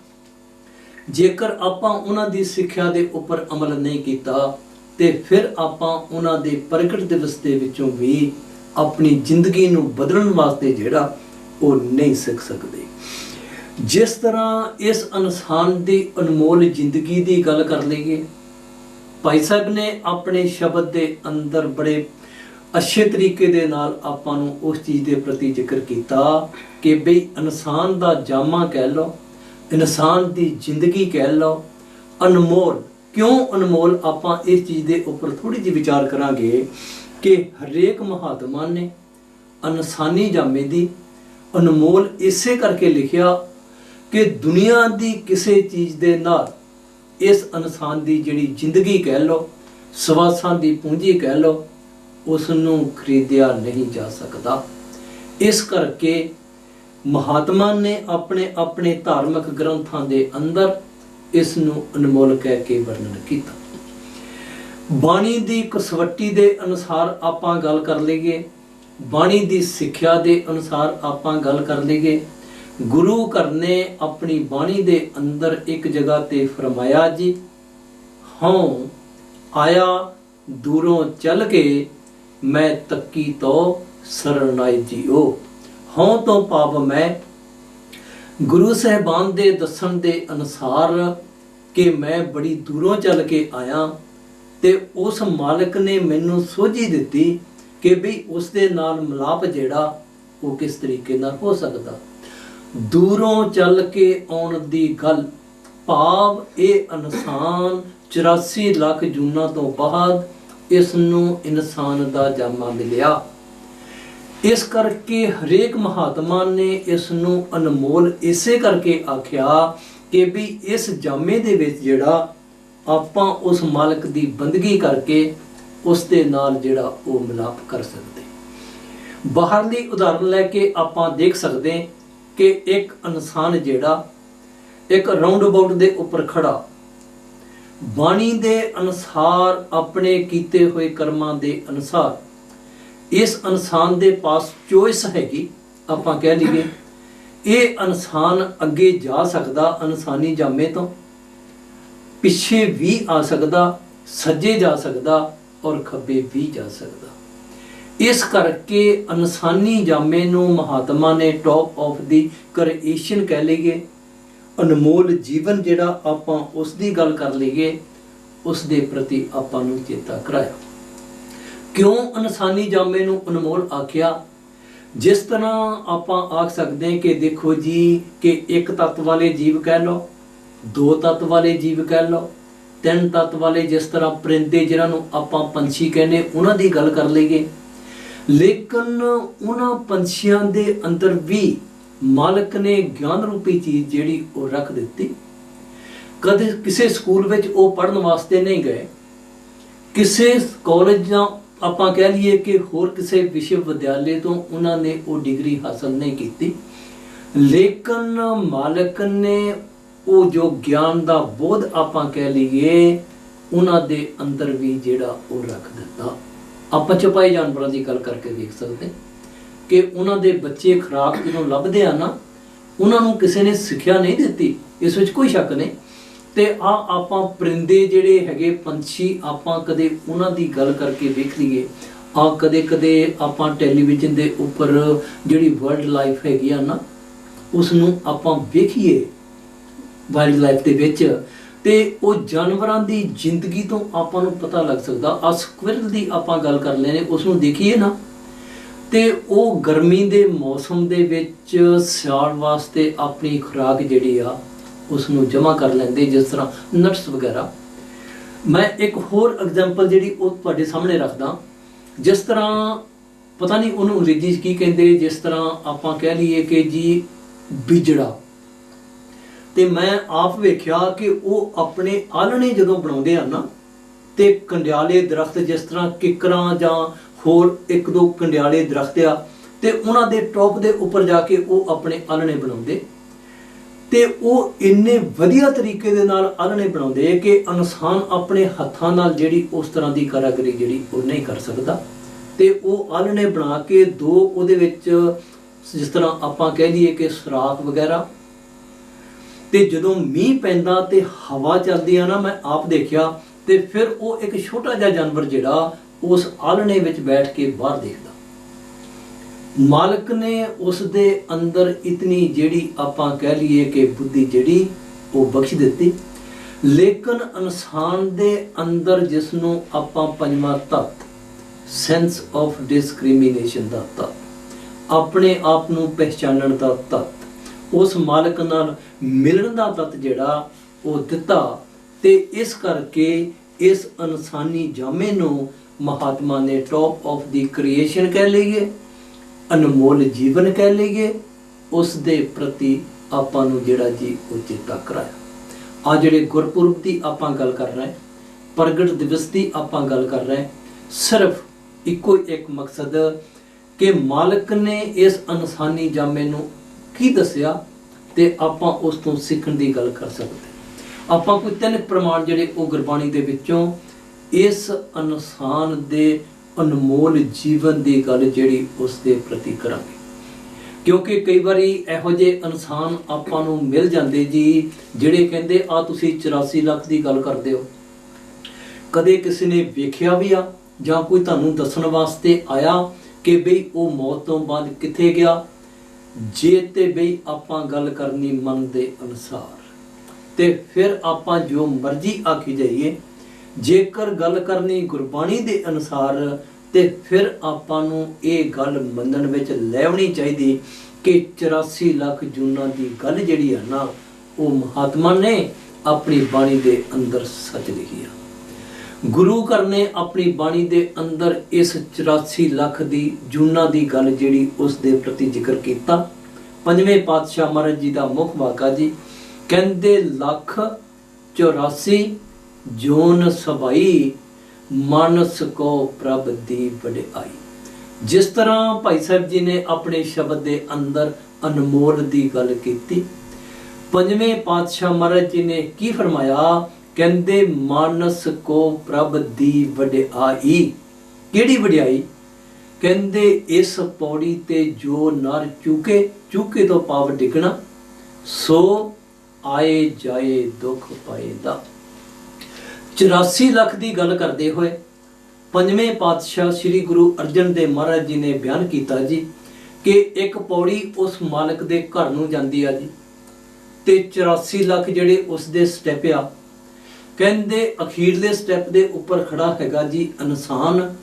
ਜੇਕਰ ਆਪਾਂ ਉਹਨਾਂ ਦੀ ਸਿੱਖਿਆ ਦੇ ਉੱਪਰ ਅਮਲ ਨਹੀਂ ਕੀਤਾ ਤੇ ਫਿਰ ਆਪਾਂ ਉਹਨਾਂ ਦੇ ਪ੍ਰਗਟ ਦਿਵਸ ਦੇ ਵਿੱਚੋਂ ਵੀ ਆਪਣੀ ਜ਼ਿੰਦਗੀ ਨੂੰ ਬਦਲਣ ਵਾਸਤੇ ਜਿਹੜਾ ਉਹ ਨਹੀਂ ਸਿੱਖ ਸਕਦੇ। ਜਿਸ ਤਰ੍ਹਾਂ ਇਸ ਇਨਸਾਨ ਦੀ ਅਨਮੋਲ ਜ਼ਿੰਦਗੀ ਦੀ ਗੱਲ ਕਰ ਲਈਏ, ਭਾਈ ਸਾਹਿਬ ਨੇ ਆਪਣੇ ਸ਼ਬਦ ਦੇ ਅੰਦਰ ਬੜੇ ਅੱਛੇ ਤਰੀਕੇ ਦੇ ਨਾਲ ਆਪਾਂ ਨੂੰ ਉਸ ਚੀਜ਼ ਦੇ ਪ੍ਰਤੀ ਜ਼ਿਕਰ ਕੀਤਾ ਕਿ ਬਈ ਇਨਸਾਨ ਦਾ ਜਾਮਾ ਕਹਿ ਲਓ, ਇਨਸਾਨ ਦੀ ਜ਼ਿੰਦਗੀ ਕਹਿ ਲਓ ਅਨਮੋਲ। ਕਿਉਂ ਅਨਮੋਲ? ਆਪਾਂ ਇਸ ਚੀਜ਼ ਦੇ ਉੱਪਰ ਥੋੜੀ ਜਿਹੀ ਵਿਚਾਰ ਕਰਾਂਗੇ ਕਿ ਹਰੇਕ ਮਹਾਤਮਾ ਨੇ ਇਨਸਾਨੀ ਜਾਮੇ ਦੀ ਅਨਮੋਲ ਇਸੇ ਕਰਕੇ ਲਿਖਿਆ ਕਿ ਦੁਨੀਆ ਦੀ ਕਿਸੇ ਚੀਜ਼ ਦੇ ਨਾਲ ਇਸ ਇਨਸਾਨ ਦੀ ਜਿਹੜੀ ਜ਼ਿੰਦਗੀ ਕਹਿ ਲਓ, ਸਵਾਸਾਂ ਦੀ ਪੂੰਜੀ ਕਹਿ ਲਓ, ਉਸ ਨੂੰ ਖਰੀਦਿਆ ਨਹੀਂ ਜਾ ਸਕਦਾ। ਇਸ ਕਰਕੇ ਮਹਾਤਮਾ ਨੇ ਆਪਣੇ ਆਪਣੇ ਧਾਰਮਿਕ ਗ੍ਰੰਥਾਂ ਦੇ ਅੰਦਰ ਇਸ ਨੂੰ ਅਨਮੋਲ ਕਹਿ ਕੇ ਵਰਣਨ ਕੀਤਾ। ਬਾਣੀ ਦੀ ਕਸਵੱਟੀ ਦੇ ਅਨੁਸਾਰ ਆਪਾਂ ਗੱਲ ਕਰ ਲਈਏ, ਬਾਣੀ ਦੀ ਸਿੱਖਿਆ ਦੇ ਅਨੁਸਾਰ ਆਪਾਂ ਗੱਲ ਕਰ ਲਈਏ, ਗੁਰੂ ਘਰ ਨੇ ਆਪਣੀ ਬਾਣੀ ਦੇ ਅੰਦਰ ਇੱਕ ਜਗ੍ਹਾ ਤੇ ਫਰਮਾਇਆ ਜੀ, ਹਉ ਆਇਆ ਦੂਰੋਂ ਚੱਲ ਕੇ ਮੈਂ ਤੱਕੀ ਤੋਂ ਸਰਨਾਈ ਜੀਓ। ਹਉ ਤੋਂ ਭਾਵ ਮੈਂ ਗੁਰੂ ਸਾਹਿਬਾਨ ਦੇ ਦੱਸਣ ਦੇ ਅਨੁਸਾਰ ਕਿ ਮੈਂ ਬੜੀ ਦੂਰੋਂ ਚੱਲ ਕੇ ਆਇਆ ਤੇ ਉਸ ਮਾਲਕ ਨੇ ਮੈਨੂੰ ਸੋਝੀ ਦਿੱਤੀ ਕਿ ਵੀ ਉਸ ਦੇ ਨਾਲ ਮਿਲਾਪ ਜਿਹੜਾ ਉਹ ਕਿਸ ਤਰੀਕੇ ਨਾਲ ਹੋ ਸਕਦਾ। ਦੂਰੋਂ ਚੱਲ ਕੇ ਆਉਣ ਦੀ ਗੱਲ ਭਾਵ ਇਹ ਇਨਸਾਨ 84 ਲੱਖ ਜੂਨਾਂ ਤੋਂ ਬਾਅਦ ਇਸ ਨੂੰ ਇਨਸਾਨ ਦਾ ਜਾਮਾ ਮਿਲਿਆ। ਇਸ ਕਰਕੇ ਹਰੇਕ ਮਹਾਤਮਾ ਨੇ ਇਸ ਨੂੰ ਅਨਮੋਲ ਇਸੇ ਕਰਕੇ ਆਖਿਆ ਕਿ ਵੀ ਇਸ ਜਾਮੇ ਦੇ ਵਿੱਚ ਜਿਹੜਾ ਆਪਾਂ ਉਸ ਮਾਲਕ ਦੀ ਬੰਦਗੀ ਕਰਕੇ ਉਸ ਦੇ ਨਾਲ ਜਿਹੜਾ ਉਹ ਮਿਲਾਪ ਕਰ ਸਕਦੇ। ਬਾਹਰਲੀ ਉਦਾਹਰਨ ਲੈ ਕੇ ਆਪਾਂ ਦੇਖ ਸਕਦੇ ਕਿ ਇੱਕ ਇਨਸਾਨ ਜਿਹੜਾ ਇੱਕ ਰਾਉਂਡ ਅਬਾਊਟ ਦੇ ਉੱਪਰ ਖੜਾ ਬਾਣੀ ਦੇ ਅਨੁਸਾਰ, ਆਪਣੇ ਕੀਤੇ ਹੋਏ ਕਰਮਾਂ ਦੇ ਅਨੁਸਾਰ ਇਸ ਇਨਸਾਨ ਦੇ ਪਾਸ ਚੋਇਸ ਹੈਗੀ, ਆਪਾਂ ਕਹਿ ਲਈਏ ਇਹ ਇਨਸਾਨ ਅੱਗੇ ਜਾ ਸਕਦਾ, ਇਨਸਾਨੀ ਜਾਮੇ ਤੋਂ ਪਿੱਛੇ ਵੀ ਆ ਸਕਦਾ, ਸੱਜੇ ਜਾ ਸਕਦਾ ਔਰ ਖੱਬੇ ਵੀ ਜਾ ਸਕਦਾ। ਇਸ ਕਰਕੇ ਇਨਸਾਨੀ ਜਾਮੇ ਨੂੰ ਮਹਾਤਮਾ ਨੇ ਟੌਪ ਆਫ ਦੀ ਕ੍ਰੀਏਸ਼ਨ ਕਹਿ ਲਈਏ, ਅਨਮੋਲ ਜੀਵਨ ਜਿਹੜਾ ਆਪਾਂ ਉਸ ਦੀ ਗੱਲ ਕਰ ਲਈਏ, ਉਸ ਦੇ ਪ੍ਰਤੀ ਆਪਾਂ ਨੂੰ ਚੇਤਾ ਕਰਾਇਆ। ਕਿਉਂ ਇਨਸਾਨੀ ਜਾਮੇ ਨੂੰ ਅਨਮੋਲ ਆਖਿਆ? ਜਿਸ ਤਰ੍ਹਾਂ ਆਪਾਂ ਆਖ ਸਕਦੇ ਹਾਂ ਕਿ ਦੇਖੋ ਜੀ ਕਿ ਇੱਕ ਤੱਤ ਵਾਲੇ ਜੀਵ ਕਹਿ ਲਓ, ਦੋ ਤੱਤ ਵਾਲੇ ਜੀਵ ਕਹਿ ਲਓ, ਤਿੰਨ ਤੱਤ ਵਾਲੇ ਜਿਸ ਤਰ੍ਹਾਂ ਪਰਿੰਦੇ ਜਿਹਨਾਂ ਨੂੰ ਆਪਾਂ ਪੰਛੀ ਕਹਿੰਦੇ, ਉਹਨਾਂ ਦੀ ਗੱਲ ਕਰ ਲਈਏ। ਲੇਕਿਨ ਉਹਨਾਂ ਪੰਛੀਆਂ ਦੇ ਅੰਦਰ ਵੀ ਮਾਲਕ ਨੇ ਗਿਆਨ ਰੂਪੀ ਚੀਜ਼ ਜਿਹੜੀ ਉਹ ਰੱਖ ਦਿੱਤੀ। ਕਦੇ ਕਿਸੇ ਸਕੂਲ ਵਿੱਚ ਉਹ ਪੜ੍ਹਨ ਵਾਸਤੇ ਨਹੀਂ ਗਏ, ਕਿਸੇ ਕਾਲਜ ਜਾਂ ਆਪਾਂ ਕਹਿ ਲਈਏ ਕਿ ਹੋਰ ਕਿਸੇ ਵਿਸ਼ਵ ਵਿਦਿਆਲੇ ਤੋਂ ਉਹਨਾਂ ਨੇ ਉਹ ਡਿਗਰੀ ਹਾਸਲ ਨਹੀਂ ਕੀਤੀ, ਲੇਕਿਨ ਮਾਲਕ ਨੇ ਉਹ ਜੋ ਗਿਆਨ ਦਾ ਬੋਧ ਆਪਾਂ ਕਹਿ ਲਈਏ ਉਹਨਾਂ ਦੇ ਅੰਦਰ ਵੀ ਜਿਹੜਾ ਉਹ ਰੱਖ ਦਿੱਤਾ। ਆਪਾਂ ਚਪਾਈ ਜਾਨਵਰਾਂ ਦੀ ਗੱਲ ਕਰਕੇ ਦੇਖ ਸਕਦੇ ਕਿ ਉਹਨਾਂ ਦੇ ਬੱਚੇ ਖੁਰਾਕ ਜਦੋਂ ਲੱਭਦੇ ਆ ਨਾ, ਉਹਨਾਂ ਨੂੰ ਕਿਸੇ ਨੇ ਸਿੱਖਿਆ ਨਹੀਂ ਦਿੱਤੀ, ਇਸ ਵਿੱਚ ਕੋਈ ਸ਼ੱਕ ਨਹੀਂ। ਤੇ ਆਪਾਂ ਪਰਿੰਦੇ ਜਿਹੜੇ ਹੈਗੇ ਪੰਛੀ, ਆਪਾਂ ਕਦੇ ਉਹਨਾਂ ਦੀ ਗੱਲ ਕਰਕੇ ਵੇਖ ਲਈਏ। ਕਦੇ ਕਦੇ ਆਪਾਂ ਟੈਲੀਵਿਜ਼ਨ ਦੇ ਉੱਪਰ ਜਿਹੜੀ ਵਰਲਡ ਲਾਈਫ ਹੈਗੀ ਆ ਨਾ, ਉਸ ਨੂੰ ਆਪਾਂ ਵੇਖੀਏ ਵਾਈਲਡ ਲਾਈਫ ਦੇ ਵਿੱਚ, ਤੇ ਉਹ ਜਾਨਵਰਾਂ ਦੀ ਜ਼ਿੰਦਗੀ ਤੋਂ ਆਪਾਂ ਨੂੰ ਪਤਾ ਲੱਗ ਸਕਦਾ। ਸਕੁਇਰਲ ਦੀ ਆਪਾਂ ਗੱਲ ਕਰ ਲੈਨੇ, ਉਸ ਨੂੰ ਦੇਖੀਏ ਨਾ, ਤੇ ਉਹ ਗਰਮੀ ਦੇ ਮੌਸਮ ਦੇ ਵਿੱਚ ਸਿਆਲ ਵਾਸਤੇ ਆਪਣੀ ਖੁਰਾਕ ਜਿਹੜੀ ਆ ਉਸ ਨੂੰ ਜਮ੍ਹਾਂ ਕਰ ਲੈਂਦੇ, ਜਿਸ ਤਰ੍ਹਾਂ ਨਟਸ ਵਗੈਰਾ। ਮੈਂ ਇੱਕ ਹੋਰ ਐਗਜ਼ਾਮਪਲ ਜਿਹੜੀ ਉਹ ਤੁਹਾਡੇ ਸਾਹਮਣੇ ਰੱਖਦਾ। ਜਿਸ ਤਰ੍ਹਾਂ ਪਤਾ ਨਹੀਂ ਉਹਨੂੰ ਅੰਗਰੇਜ਼ੀ 'ਚ ਕੀ ਕਹਿੰਦੇ, ਜਿਸ ਤਰ੍ਹਾਂ ਆਪਾਂ ਕਹਿ ਲਈਏ ਕਿ ਜੀ ਬਿਜੜਾ, ਤੇ ਮੈਂ ਆਪ ਵੇਖਿਆ ਕਿ ਉਹ ਆਪਣੇ ਆਲਣੇ ਜਦੋਂ ਬਣਾਉਂਦੇ ਆ ਨਾ, ਤੇ ਕੰਡਿਆਲੇ ਦਰਖਤ ਜਿਸ ਤਰ੍ਹਾਂ ਕਿਕਰਾਂ ਜਾਂ ਹੋਰ ਇੱਕ ਦੋ ਕੰਡਿਆਲੇ ਦਰਖਤ ਆ, ਤੇ ਉਹਨਾਂ ਦੇ ਟੌਪ ਦੇ ਉੱਪਰ ਜਾ ਕੇ ਉਹ ਆਪਣੇ ਆਲਣੇ ਬਣਾਉਂਦੇ, ਤੇ ਉਹ ਇੰਨੇ ਵਧੀਆ ਤਰੀਕੇ ਦੇ ਨਾਲ ਆਲਣੇ ਬਣਾਉਂਦੇ ਕਿ ਇਨਸਾਨ ਆਪਣੇ ਹੱਥਾਂ ਨਾਲ ਜਿਹੜੀ ਉਸ ਤਰ੍ਹਾਂ ਦੀ ਕਾਰੀਗਰੀ ਜਿਹੜੀ ਉਹ ਨਹੀਂ ਕਰ ਸਕਦਾ। ਤੇ ਉਹ ਆਲਣੇ ਬਣਾ ਕੇ ਦੋ ਉਹਦੇ ਵਿੱਚ ਜਿਸ ਤਰ੍ਹਾਂ ਆਪਾਂ ਕਹਿ ਲਈਏ ਕਿ ਸੁਰਾਖ ਵਗੈਰਾ, ਤੇ ਜਦੋਂ ਮੀਂਹ ਪੈਂਦਾ ਤੇ ਹਵਾ ਚੱਲਦੀ ਆ ਨਾ, ਮੈਂ ਆਪ ਦੇਖਿਆ, ਤੇ ਫਿਰ ਉਹ ਇੱਕ ਛੋਟਾ ਜਿਹਾ ਜਾਨਵਰ ਜਿਹੜਾ ਉਸ ਆਲਣੇ ਵਿੱਚ ਬੈਠ ਕੇ ਬਾਹਰ ਦੇਖਦਾ। ਮਾਲਕ ਨੇ ਉਸ ਦੇ ਅੰਦਰ ਇਤਨੀ ਜਿਹੜੀ ਆਪਾਂ ਕਹਿ ਲਈਏ ਕਿ ਬੁੱਧੀ ਜਿਹੜੀ ਉਹ ਬਖਸ਼ ਦਿੱਤੀ, ਲੇਕਿਨ ਇਨਸਾਨ ਦੇ ਅੰਦਰ ਜਿਸ ਨੂੰ ਆਪਾਂ ਪੰਜਵਾਂ ਤੱਤ ਸੈਂਸ ਆਫ ਡਿਸਕ੍ਰਿਮੀਨੇਸ਼ਨ ਦਾ ਤੱਤ, ਆਪਣੇ ਆਪ ਨੂੰ ਪਹਿਚਾਨਣ ਦਾ ਤੱਤ, ਉਸ ਮਾਲਕ ਨਾਲ ਮਿਲਣ ਦਾ ਤੱਤ ਜਿਹੜਾ ਉਹ ਦਿੱਤਾ। ਤੇ ਇਸ ਕਰਕੇ ਇਸ ਇਨਸਾਨੀ ਜਾਮੇ ਨੂੰ ਮਹਾਤਮਾ ਨੇ ਟੌਪ ਆਫ ਦੀ ਕ੍ਰੀਏਸ਼ਨ ਕਹਿ ਲਈਏ, ਅਨਮੋਲ ਜੀਵਨ ਕਹਿ ਲਈਏ, ਉਸ ਦੇ ਪ੍ਰਤੀ ਆਪਾਂ ਨੂੰ ਜਿਹੜਾ ਜੀ ਉਹ ਚੇਤਾ ਕਰਾਇਆ। ਆ ਜਿਹੜੇ ਗੁਰਪੁਰਬ ਦੀ ਆਪਾਂ ਗੱਲ ਕਰ ਰਹੇ, ਪ੍ਰਗਟ ਦਿਵਸ ਦੀ ਆਪਾਂ ਗੱਲ ਕਰ ਰਹੇ, ਸਿਰਫ ਇੱਕੋ ਇੱਕ ਮਕਸਦ ਕਿ ਮਾਲਕ ਨੇ ਇਸ ਇਨਸਾਨੀ ਜਾਮੇ ਨੂੰ ਕੀ ਦੱਸਿਆ ਤੇ ਆਪਾਂ ਉਸ ਤੋਂ ਸਿੱਖਣ ਦੀ ਗੱਲ ਕਰ ਸਕਦੇ। ਆਪਾਂ ਕੋਈ ਤਿੰਨ ਪ੍ਰਮਾਣ ਜਿਹੜੇ ਉਹ ਗੁਰਬਾਣੀ ਦੇ ਵਿੱਚੋਂ ਇਸ ਇਨਸਾਨ ਦੇ ਅਨਮੋਲ ਜੀਵਨ ਦੀ ਗੱਲ ਜਿਹੜੀ ਉਸ ਦੇ ਪ੍ਰਤੀ ਕਰਾਂਗੇ। ਕਿਉਂਕਿ ਕਈ ਵਾਰੀ ਇਹੋ ਜਿਹੇ ਇਨਸਾਨ ਆਪਾਂ ਨੂੰ ਮਿਲ ਜਾਂਦੇ ਜੀ ਜਿਹੜੇ ਕਹਿੰਦੇ ਆ ਤੁਸੀਂ 84 ਲੱਖ ਦੀ ਗੱਲ ਕਰਦੇ ਹੋ, ਕਦੇ ਕਿਸੇ ਨੇ ਵੇਖਿਆ ਵੀ ਆ ਜਾਂ ਕੋਈ ਤੁਹਾਨੂੰ ਦੱਸਣ ਵਾਸਤੇ ਆਇਆ ਕਿ ਬਈ ਉਹ ਮੌਤ ਤੋਂ ਬਾਅਦ ਕਿੱਥੇ ਗਿਆ। ਜੇ ਤੇ ਬਈ ਆਪਾਂ ਗੱਲ ਕਰਨੀ ਮਨ ਦੇ ਅਨੁਸਾਰ, ਤੇ ਫਿਰ ਆਪਾਂ ਜੋ ਮਰਜ਼ੀ ਆਖੀ ਜਾਈਏ, ਜੇਕਰ ਗੱਲ ਕਰਨੀ ਗੁਰਬਾਣੀ ਦੇ ਅਨੁਸਾਰ, ਤੇ ਫਿਰ ਆਪਾਂ ਨੂੰ ਇਹ ਗੱਲ ਮੰਨਣ ਵਿੱਚ ਲੈਣੀ ਚਾਹੀਦੀ ਕਿ 84 ਲੱਖ ਜੂਨਾਂ ਦੀ ਗੱਲ ਜਿਹੜੀ ਆ ਨਾ, ਉਹ ਮਹਾਤਮਾ ਨੇ ਆਪਣੀ ਬਾਣੀ ਦੇ ਅੰਦਰ ਸੱਚ ਲਿਖੀ ਆ। ਗੁਰੂ ਘਰ ਨੇ ਆਪਣੀ ਬਾਣੀ ਦੇ ਅੰਦਰ ਇਸ 84 ਲੱਖ ਦੀ ਜੂਨਾਂ ਦੀ ਗੱਲ ਜਿਹੜੀ ਉਸ ਦੇ ਪ੍ਰਤੀ ਜ਼ਿਕਰ ਕੀਤਾ। ਪੰਜਵੇਂ ਪਾਤਸ਼ਾਹ ਮਹਾਰਾਜ ਜੀ ਦਾ ਮੁੱਖ ਵਾਕਾ ਜੀ ਕਹਿੰਦੇ, 184 ਜੋਨ ਸਭਾਈ ਮਾਨਸ ਕੋ ਪ੍ਰਭ ਦੀ ਵਡਿਆਈ। ਜਿਸ ਤਰ੍ਹਾਂ ਭਾਈ ਸਾਹਿਬ ਜੀ ਨੇ ਆਪਣੇ ਸ਼ਬਦ ਦੇ ਅੰਦਰ ਅਨਮੋਲ ਦੀ ਗੱਲ ਕੀਤੀ, ਪੰਜਵੇਂ ਪਾਤਸ਼ਾਹ ਮਹਾਰਾਜ ਜੀ ਨੇ ਕੀ ਫਰਮਾਇਆ ਕਹਿੰਦੇ ਮਾਨਸ ਕੋ ਪ੍ਰਭ ਦੀ ਵਡਿਆਈ। ਕਿਹੜੀ ਵਡਿਆਈ? ਕਹਿੰਦੇ ਇਸ ਪੌੜੀ ਤੇ ਜੋ ਨਰ ਚੁਕੇ, ਚੁਕੇ ਤੋਂ ਪਾਵ ਡਿਗਣਾ, ਸੋ ਆਏ ਜਾਏ ਦੁੱਖ ਪਾਏਦਾ। 84 ਲੱਖ ਦੀ ਗੱਲ ਕਰਦੇ ਹੋਏ ਪੰਜਵੇਂ ਪਾਤਸ਼ਾਹ ਸ੍ਰੀ ਗੁਰੂ ਅਰਜਨ ਦੇਵ ਮਹਾਰਾਜ ਜੀ ਨੇ ਬਿਆਨ ਕੀਤਾ ਜੀ ਕਿ ਇੱਕ ਪੌੜੀ ਉਸ ਮਾਲਕ ਦੇ ਘਰ ਨੂੰ ਜਾਂਦੀ ਆ ਜੀ, ਤੇ 84 ਲੱਖ ਜਿਹੜੇ ਉਸ ਦੇ ਸਟੈਪ ਆ। ਕਹਿੰਦੇ ਅਖੀਰਲੇ ਸਟੈਪ ਦੇ ਉੱਪਰ ਖੜਾ ਹੈਗਾ ਜੀ ਇਨਸਾਨ,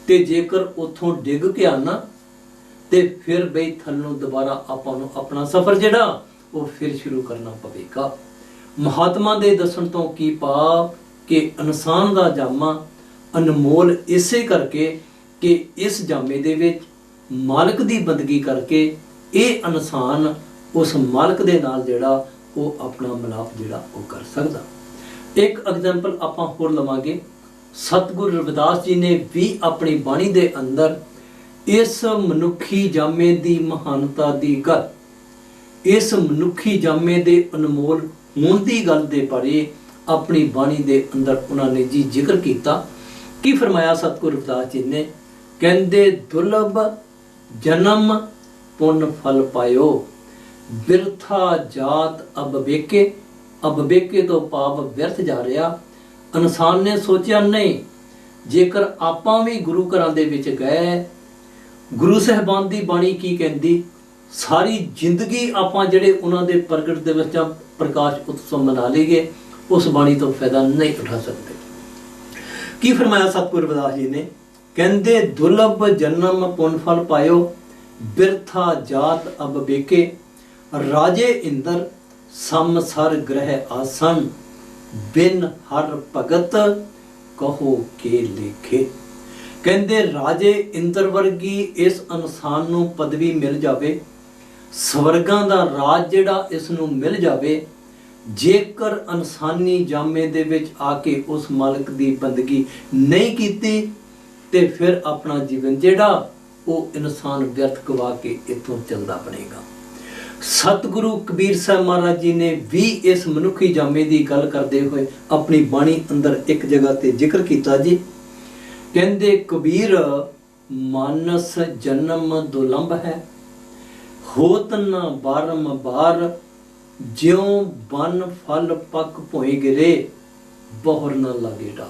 ਤੇ ਜੇਕਰ ਉੱਥੋਂ ਡਿੱਗ ਕੇ ਆਣਾ ਤੇ ਫਿਰ ਬਈ ਥੱਲੋਂ ਦੁਬਾਰਾ ਆਪਾਂ ਨੂੰ ਆਪਣਾ ਸਫ਼ਰ ਜਿਹੜਾ ਉਹ ਫਿਰ ਸ਼ੁਰੂ ਕਰਨਾ ਪਵੇਗਾ। ਮਹਾਤਮਾ ਦੇ ਦੱਸਣ ਤੋਂ ਕੀ ਭਾਵ ਕਿ ਇਨਸਾਨ ਦਾ ਜਾਮਾ ਅਨਮੋਲ ਇਸੇ ਕਰਕੇ ਕਿ ਇਸ ਜਾਮੇ ਦੇ ਵਿੱਚ ਮਾਲਕ ਦੀ ਬੰਦਗੀ ਕਰਕੇ ਇਹ ਇਨਸਾਨ ਉਸ ਮਾਲਕ ਦੇ ਨਾਲ ਜਿਹੜਾ ਉਹ ਆਪਣਾ ਮਿਲਾਪ ਜਿਹੜਾ ਉਹ ਕਰ ਸਕਦਾ। ਇੱਕ ਐਗਜ਼ਾਮਪਲ ਆਪਾਂ ਹੋਰ ਲਵਾਂਗੇ। ਸਤਿਗੁਰੂ ਰਵਿਦਾਸ ਜੀ ਨੇ ਵੀ ਆਪਣੀ ਬਾਣੀ ਦੇ ਅੰਦਰ ਇਸ ਮਨੁੱਖੀ ਜਾਮੇ ਦੀ ਮਹਾਨਤਾ ਦੀ ਗੱਲ, ਇਸ ਮਨੁੱਖੀ ਜਾਮੇ ਦੇ ਅਨਮੋਲ ਹੋਣ ਦੀ ਗੱਲ ਦੇ ਬਾਰੇ ਆਪਣੀ ਬਾਣੀ ਦੇ ਅੰਦਰ ਉਹਨਾਂ ਨੇ ਜੀ ਜ਼ਿਕਰ ਕੀਤਾ। ਕੀ ਫਰਮਾਇਆ ਸਤਿਗੁਰੂ ਰਵਿਦਾਸ ਜੀ ਨੇ? ਕਹਿੰਦੇ ਦੁਰਲਭ ਜਨਮ ਪੁੰਨ ਫਲ ਪਾਇਓ, ਬਿਰਥਾ ਜਾਤ ਅਬ ਵੇਕੇ। ਅਬ ਵੇਕੇ ਤੋਂ ਭਾਵ ਵਿਅਰਥ ਜਾ ਰਿਹਾ। ਇਨਸਾਨ ਨੇ ਸੋਚਿਆ ਨਹੀਂ, ਜੇਕਰ ਆਪਾਂ ਵੀ ਗੁਰੂ ਘਰਾਂ ਦੇ ਵਿੱਚ ਗਏ, ਗੁਰੂ ਸਾਹਿਬਾਨ ਦੀ ਬਾਣੀ ਕੀ ਕਹਿੰਦੀ, ਸਾਰੀ ਜ਼ਿੰਦਗੀ ਆਪਾਂ ਜਿਹੜੇ ਉਹਨਾਂ ਦੇ ਪ੍ਰਗਟ ਦਿਵਸ ਜਾਂ ਪ੍ਰਕਾਸ਼ ਉਤਸਵ ਮਨਾ ਲਈਏ, ਉਸ ਬਾਣੀ ਤੋਂ ਫਾਇਦਾ ਨਹੀਂ ਉਠਾ ਸਕਦੇ। ਕੀ ਫਰਮਾਇਆ ਸਤਿਗੁਰੂ ਰਵਿਦਾਸ ਜੀ ਨੇ? ਕਹਿੰਦੇ ਦੁਰਲਭ ਜਨਮ ਪੁੰਨ ਫਲ ਪਾਇਓ, ਬਿਰਥਾ ਜਾਤ ਅਬ ਵੇਕੇ। ਰਾਜੇ ਇੰਦਰ ਸਮਸਰ ਗ੍ਰਹਿ ਆਸਨ, ਬਿਨ ਹਰ ਭਗਤ ਕਹੋ ਕੇ ਲੇਖੇ। ਕਹਿੰਦੇ ਰਾਜੇ ਇੰਦਰ ਵਰਗੀ ਇਸ ਇਨਸਾਨ ਨੂੰ ਪਦਵੀ ਮਿਲ ਜਾਵੇ, ਸਵਰਗਾਂ ਦਾ ਰਾਜ ਜਿਹੜਾ ਇਸ ਨੂੰ ਮਿਲ ਜਾਵੇ, ਜੇਕਰ ਇਨਸਾਨੀ ਜਾਮੇ ਦੇ ਵਿੱਚ ਆ ਕੇ ਉਸ ਮਾਲਕ ਦੀ ਬੰਦਗੀ ਨਹੀਂ ਕੀਤੀ ਤੇ ਫਿਰ ਆਪਣਾ ਜੀਵਨ ਜਿਹੜਾ ਉਹ ਇਨਸਾਨ ਵਿਅਰਥ ਗਵਾ ਕੇ ਇੱਥੋਂ ਚੱਲਦਾ ਬਣੇਗਾ। ਸਤਿਗੁਰੂ ਕਬੀਰ ਸਾਹਿਬ ਮਹਾਰਾਜ ਜੀ ਨੇ ਵੀ ਇਸ ਮਨੁੱਖੀ ਜਾਮੇ ਦੀ ਗੱਲ ਕਰਦੇ ਹੋਏ ਆਪਣੀ ਬਾਣੀ ਅੰਦਰ ਇੱਕ ਜਗ੍ਹਾ ਤੇ ਜ਼ਿਕਰ ਕੀਤਾ ਜੀ। ਕਹਿੰਦੇ ਕਬੀਰ ਮਾਨਸ ਜਨਮ ਦੁਲੰਭ ਹੈ, ਹੋਤ ਨ ਬਾਰੰਬਾਰ, ਜਿਉ ਬਨ ਫਲ ਪੱਕ ਭੋਏ ਗਿਰੇ, ਬਹੁਰ ਨ ਲਾਗੇ ਡਾ।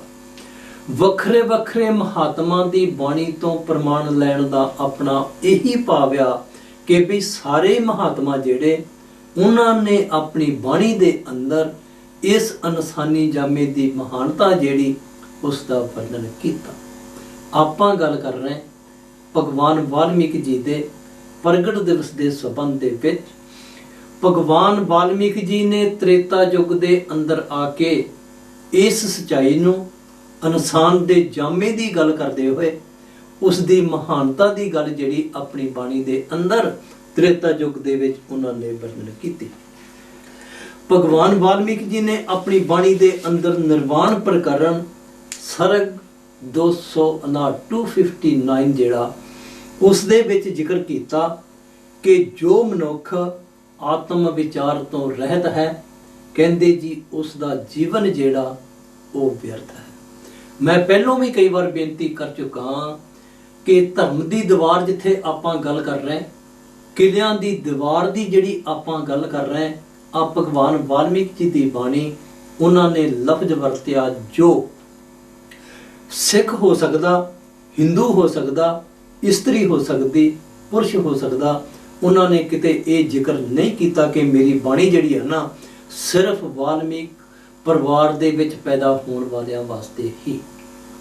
ਵੱਖਰੇ ਵੱਖਰੇ ਮਹਾਤਮਾ ਦੀ ਬਾਣੀ ਤੋਂ ਪ੍ਰਮਾਣ ਲੈਣ ਦਾ ਆਪਣਾ ਇਹੀ ਭਾਵ ਆ ਕਿ ਵੀ ਸਾਰੇ ਮਹਾਤਮਾ ਜਿਹੜੇ ਉਹਨਾਂ ਨੇ ਆਪਣੀ ਬਾਣੀ ਦੇ ਅੰਦਰ ਇਸ ਇਨਸਾਨੀ ਜਾਮੇ ਦੀ ਮਹਾਨਤਾ ਜਿਹੜੀ ਉਸ ਦਾ ਵਰਣਨ ਕੀਤਾ। ਆਪਾਂ ਗੱਲ ਕਰ ਰਹੇ ਭਗਵਾਨ ਵਾਲਮੀਕ ਜੀ ਦੇ ਪ੍ਰਗਟ ਦਿਵਸ ਦੇ ਸੰਬੰਧ ਦੇ ਵਿੱਚ। ਭਗਵਾਨ ਵਾਲਮੀਕ ਜੀ ਨੇ ਤ੍ਰੇਤਾ ਯੁੱਗ ਦੇ ਅੰਦਰ ਆ ਕੇ ਇਸ ਸਚਾਈ ਨੂੰ, ਇਨਸਾਨ ਦੇ ਜਾਮੇ ਦੀ ਗੱਲ ਕਰਦੇ ਹੋਏ ਉਸ ਦੀ ਮਹਾਨਤਾ ਦੀ ਗੱਲ ਜਿਹੜੀ ਆਪਣੀ ਬਾਣੀ ਦੇ ਅੰਦਰ ਤ੍ਰੇਤਾ ਯੁੱਗ ਦੇ ਵਿੱਚ ਉਹਨਾਂ ਨੇ ਵਰਣਨ ਕੀਤੀ। ਭਗਵਾਨ ਵਾਲਮੀਕ ਜੀ ਨੇ ਆਪਣੀ ਬਾਣੀ ਦੇ ਅੰਦਰ ਨਿਰਵਾਣ ਪ੍ਰਕਰਨ ਸਰਗ 259 ਜਿਹੜਾ ਉਸ ਦੇ ਵਿੱਚ ਜ਼ਿਕਰ ਕੀਤਾ ਕਿ ਜੋ ਮਨੁੱਖ ਆਤਮ ਵਿਚਾਰ ਤੋਂ ਰਹਿਤ ਹੈ, ਕਹਿੰਦੇ ਜੀ ਉਸ ਦਾ ਜੀਵਨ ਜਿਹੜਾ ਉਹ ਵਿਅਰਥ ਹੈ। ਮੈਂ ਪਹਿਲਾਂ ਵੀ ਕਈ ਵਾਰ ਬੇਨਤੀ ਕਰ ਚੁੱਕਾ ਹਾਂ ਕਿ ਧਰਮ ਦੀ ਦੀਵਾਰ ਜਿੱਥੇ ਆਪਾਂ ਗੱਲ ਕਰ ਰਹੇ, ਕਿਲਿਆਂ ਦੀ ਦੀਵਾਰ ਦੀ ਜਿਹੜੀ ਆਪਾਂ ਗੱਲ ਕਰ ਰਹੇ ਆ, ਭਗਵਾਨ ਵਾਲਮੀਕ ਜੀ ਦੀ ਬਾਣੀ ਉਹਨਾਂ ਨੇ ਲਫ਼ਜ਼ ਵਰਤਿਆ ਜੋ ਸਿੱਖ ਹੋ ਸਕਦਾ, ਹਿੰਦੂ ਹੋ ਸਕਦਾ, ਇਸਤਰੀ ਹੋ ਸਕਦੀ, ਪੁਰਸ਼ ਹੋ ਸਕਦਾ। ਉਹਨਾਂ ਨੇ ਕਿਤੇ ਇਹ ਜ਼ਿਕਰ ਨਹੀਂ ਕੀਤਾ ਕਿ ਮੇਰੀ ਬਾਣੀ ਜਿਹੜੀ ਹੈ ਨਾ ਸਿਰਫ ਵਾਲਮੀਕ ਪਰਿਵਾਰ ਦੇ ਵਿੱਚ ਪੈਦਾ ਹੋਣ ਵਾਲਿਆਂ ਵਾਸਤੇ ਹੀ।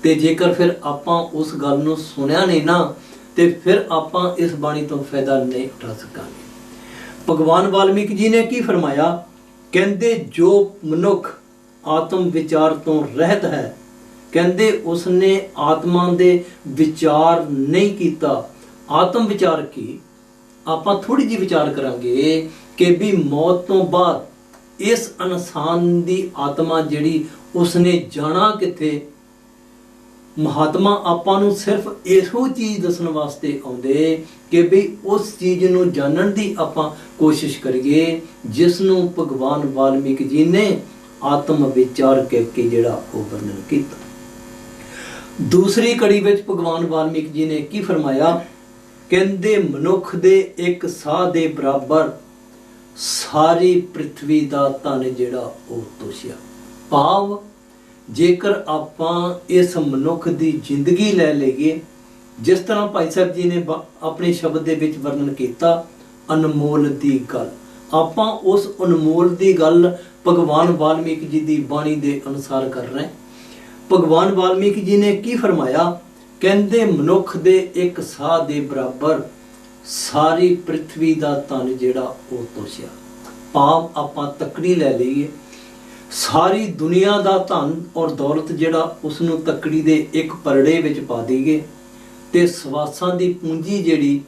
ਤੇ ਜੇਕਰ ਫਿਰ ਆਪਾਂ ਉਸ ਗੱਲ ਨੂੰ ਸੁਣਿਆ ਨਹੀਂ ਨਾ ਤੇ ਫਿਰ ਆਪਾਂ ਇਸ ਬਾਣੀ ਤੋਂ ਫਾਇਦਾ ਨਹੀਂ ਉਠਾ ਸਕਾਂਗੇ। ਭਗਵਾਨ ਵਾਲਮੀਕ ਜੀ ਨੇ ਕੀ ਫਰਮਾਇਆ? ਕਹਿੰਦੇ ਜੋ ਮਨੁੱਖ ਆਤਮ ਵਿਚਾਰ ਤੋਂ ਰਹਿਤ ਹੈ, ਕਹਿੰਦੇ ਉਸਨੇ ਆਤਮਾ ਦੇ ਵਿਚਾਰ ਨਹੀਂ ਕੀਤਾ। ਆਤਮ ਵਿਚਾਰ ਕੀ? ਆਪਾਂ ਥੋੜੀ ਜਿਹੀ ਵਿਚਾਰ ਕਰਾਂਗੇ ਕਿ ਵੀ ਮੌਤ ਤੋਂ ਬਾਅਦ ਇਸ ਇਨਸਾਨ ਦੀ ਆਤਮਾ ਜਿਹੜੀ ਉਸਨੇ ਜਾਣਾ ਕਿੱਥੇ। ਮਹਾਤਮਾ ਆਪਾਂ ਨੂੰ ਸਿਰਫ ਇਹੋ ਚੀਜ਼ ਦੱਸਣ ਵਾਸਤੇ ਆਉਂਦੇ ਕਿ ਵੀ ਉਸ ਚੀਜ਼ ਨੂੰ ਜਾਣਨ ਦੀ ਆਪਾਂ ਕੋਸ਼ਿਸ਼ ਕਰੀਏ ਜਿਸ ਨੂੰ ਭਗਵਾਨ ਵਾਲਮੀਕ ਜੀ ਨੇ ਆਤਮ ਵਿਚਾਰ ਕਰਕੇ ਜਿਹੜਾ ਉਹ ਵਰਣਨ ਕੀਤਾ। ਦੂਸਰੀ ਕੜੀ ਵਿੱਚ ਭਗਵਾਨ ਵਾਲਮੀਕ ਜੀ ਨੇ ਕੀ ਫਰਮਾਇਆ? ਕਹਿੰਦੇ ਮਨੁੱਖ ਦੇ ਇੱਕ ਸਾਹ ਦੇ ਬਰਾਬਰ ਸਾਰੀ ਪ੍ਰithvi ਦਾ ਧਨ ਜਿਹੜਾ ਉਹ ਤੋਸ਼ਿਆ। ਭਾਵ ਜੇਕਰ ਆਪਾਂ ਇਸ ਮਨੁੱਖ ਦੀ ਜ਼ਿੰਦਗੀ ਲੈ ਲਈਏ, ਜਿਸ ਤਰ੍ਹਾਂ ਭਾਈ ਸਾਹਿਬ ਜੀ ਨੇ ਆਪਣੇ ਸ਼ਬਦ ਦੇ ਵਿੱਚ ਵਰਣਨ ਕੀਤਾ, ਅਨਮੋਲ ਦੀ ਗੱਲ, ਆਪਾਂ ਉਸ ਅਨਮੋਲ ਦੀ ਗੱਲ ਭਗਵਾਨ ਵਾਲਮੀਕ ਜੀ ਦੀ ਬਾਣੀ ਦੇ ਅਨੁਸਾਰ ਕਰ ਰਹੇ। ਭਗਵਾਨ ਵਾਲਮੀਕ ਜੀ ਨੇ ਕੀ ਫਰਮਾਇਆ? ਕਹਿੰਦੇ ਮਨੁੱਖ ਦੇ ਇੱਕ ਸਾਹ ਦੇ ਬਰਾਬਰ ਸਾਰੀ ਪ੍ਰithvi ਦਾ ਧਨ ਜਿਹੜਾ ਉਹ ਤੋਸ਼ਿਆ। ਭਾਵ ਆਪਾਂ ਤੱਕੜੀ ਲੈ ਲਈਏ, ਸਾਰੀ ਦੁਨੀਆ ਦਾ ਧਨ ਔਰ ਦੌਲਤ ਜਿਹੜਾ ਉਸ ਨੂੰ ਤੱਕੜੀ ਦੇ ਇੱਕ ਪਰੜੇ ਵਿੱਚ ਪਾ ਦਈਏ, ਤੇ ਸਵਾਸਾਂ ਦੀ ਪੂੰਜੀ ਜਿਹੜੀ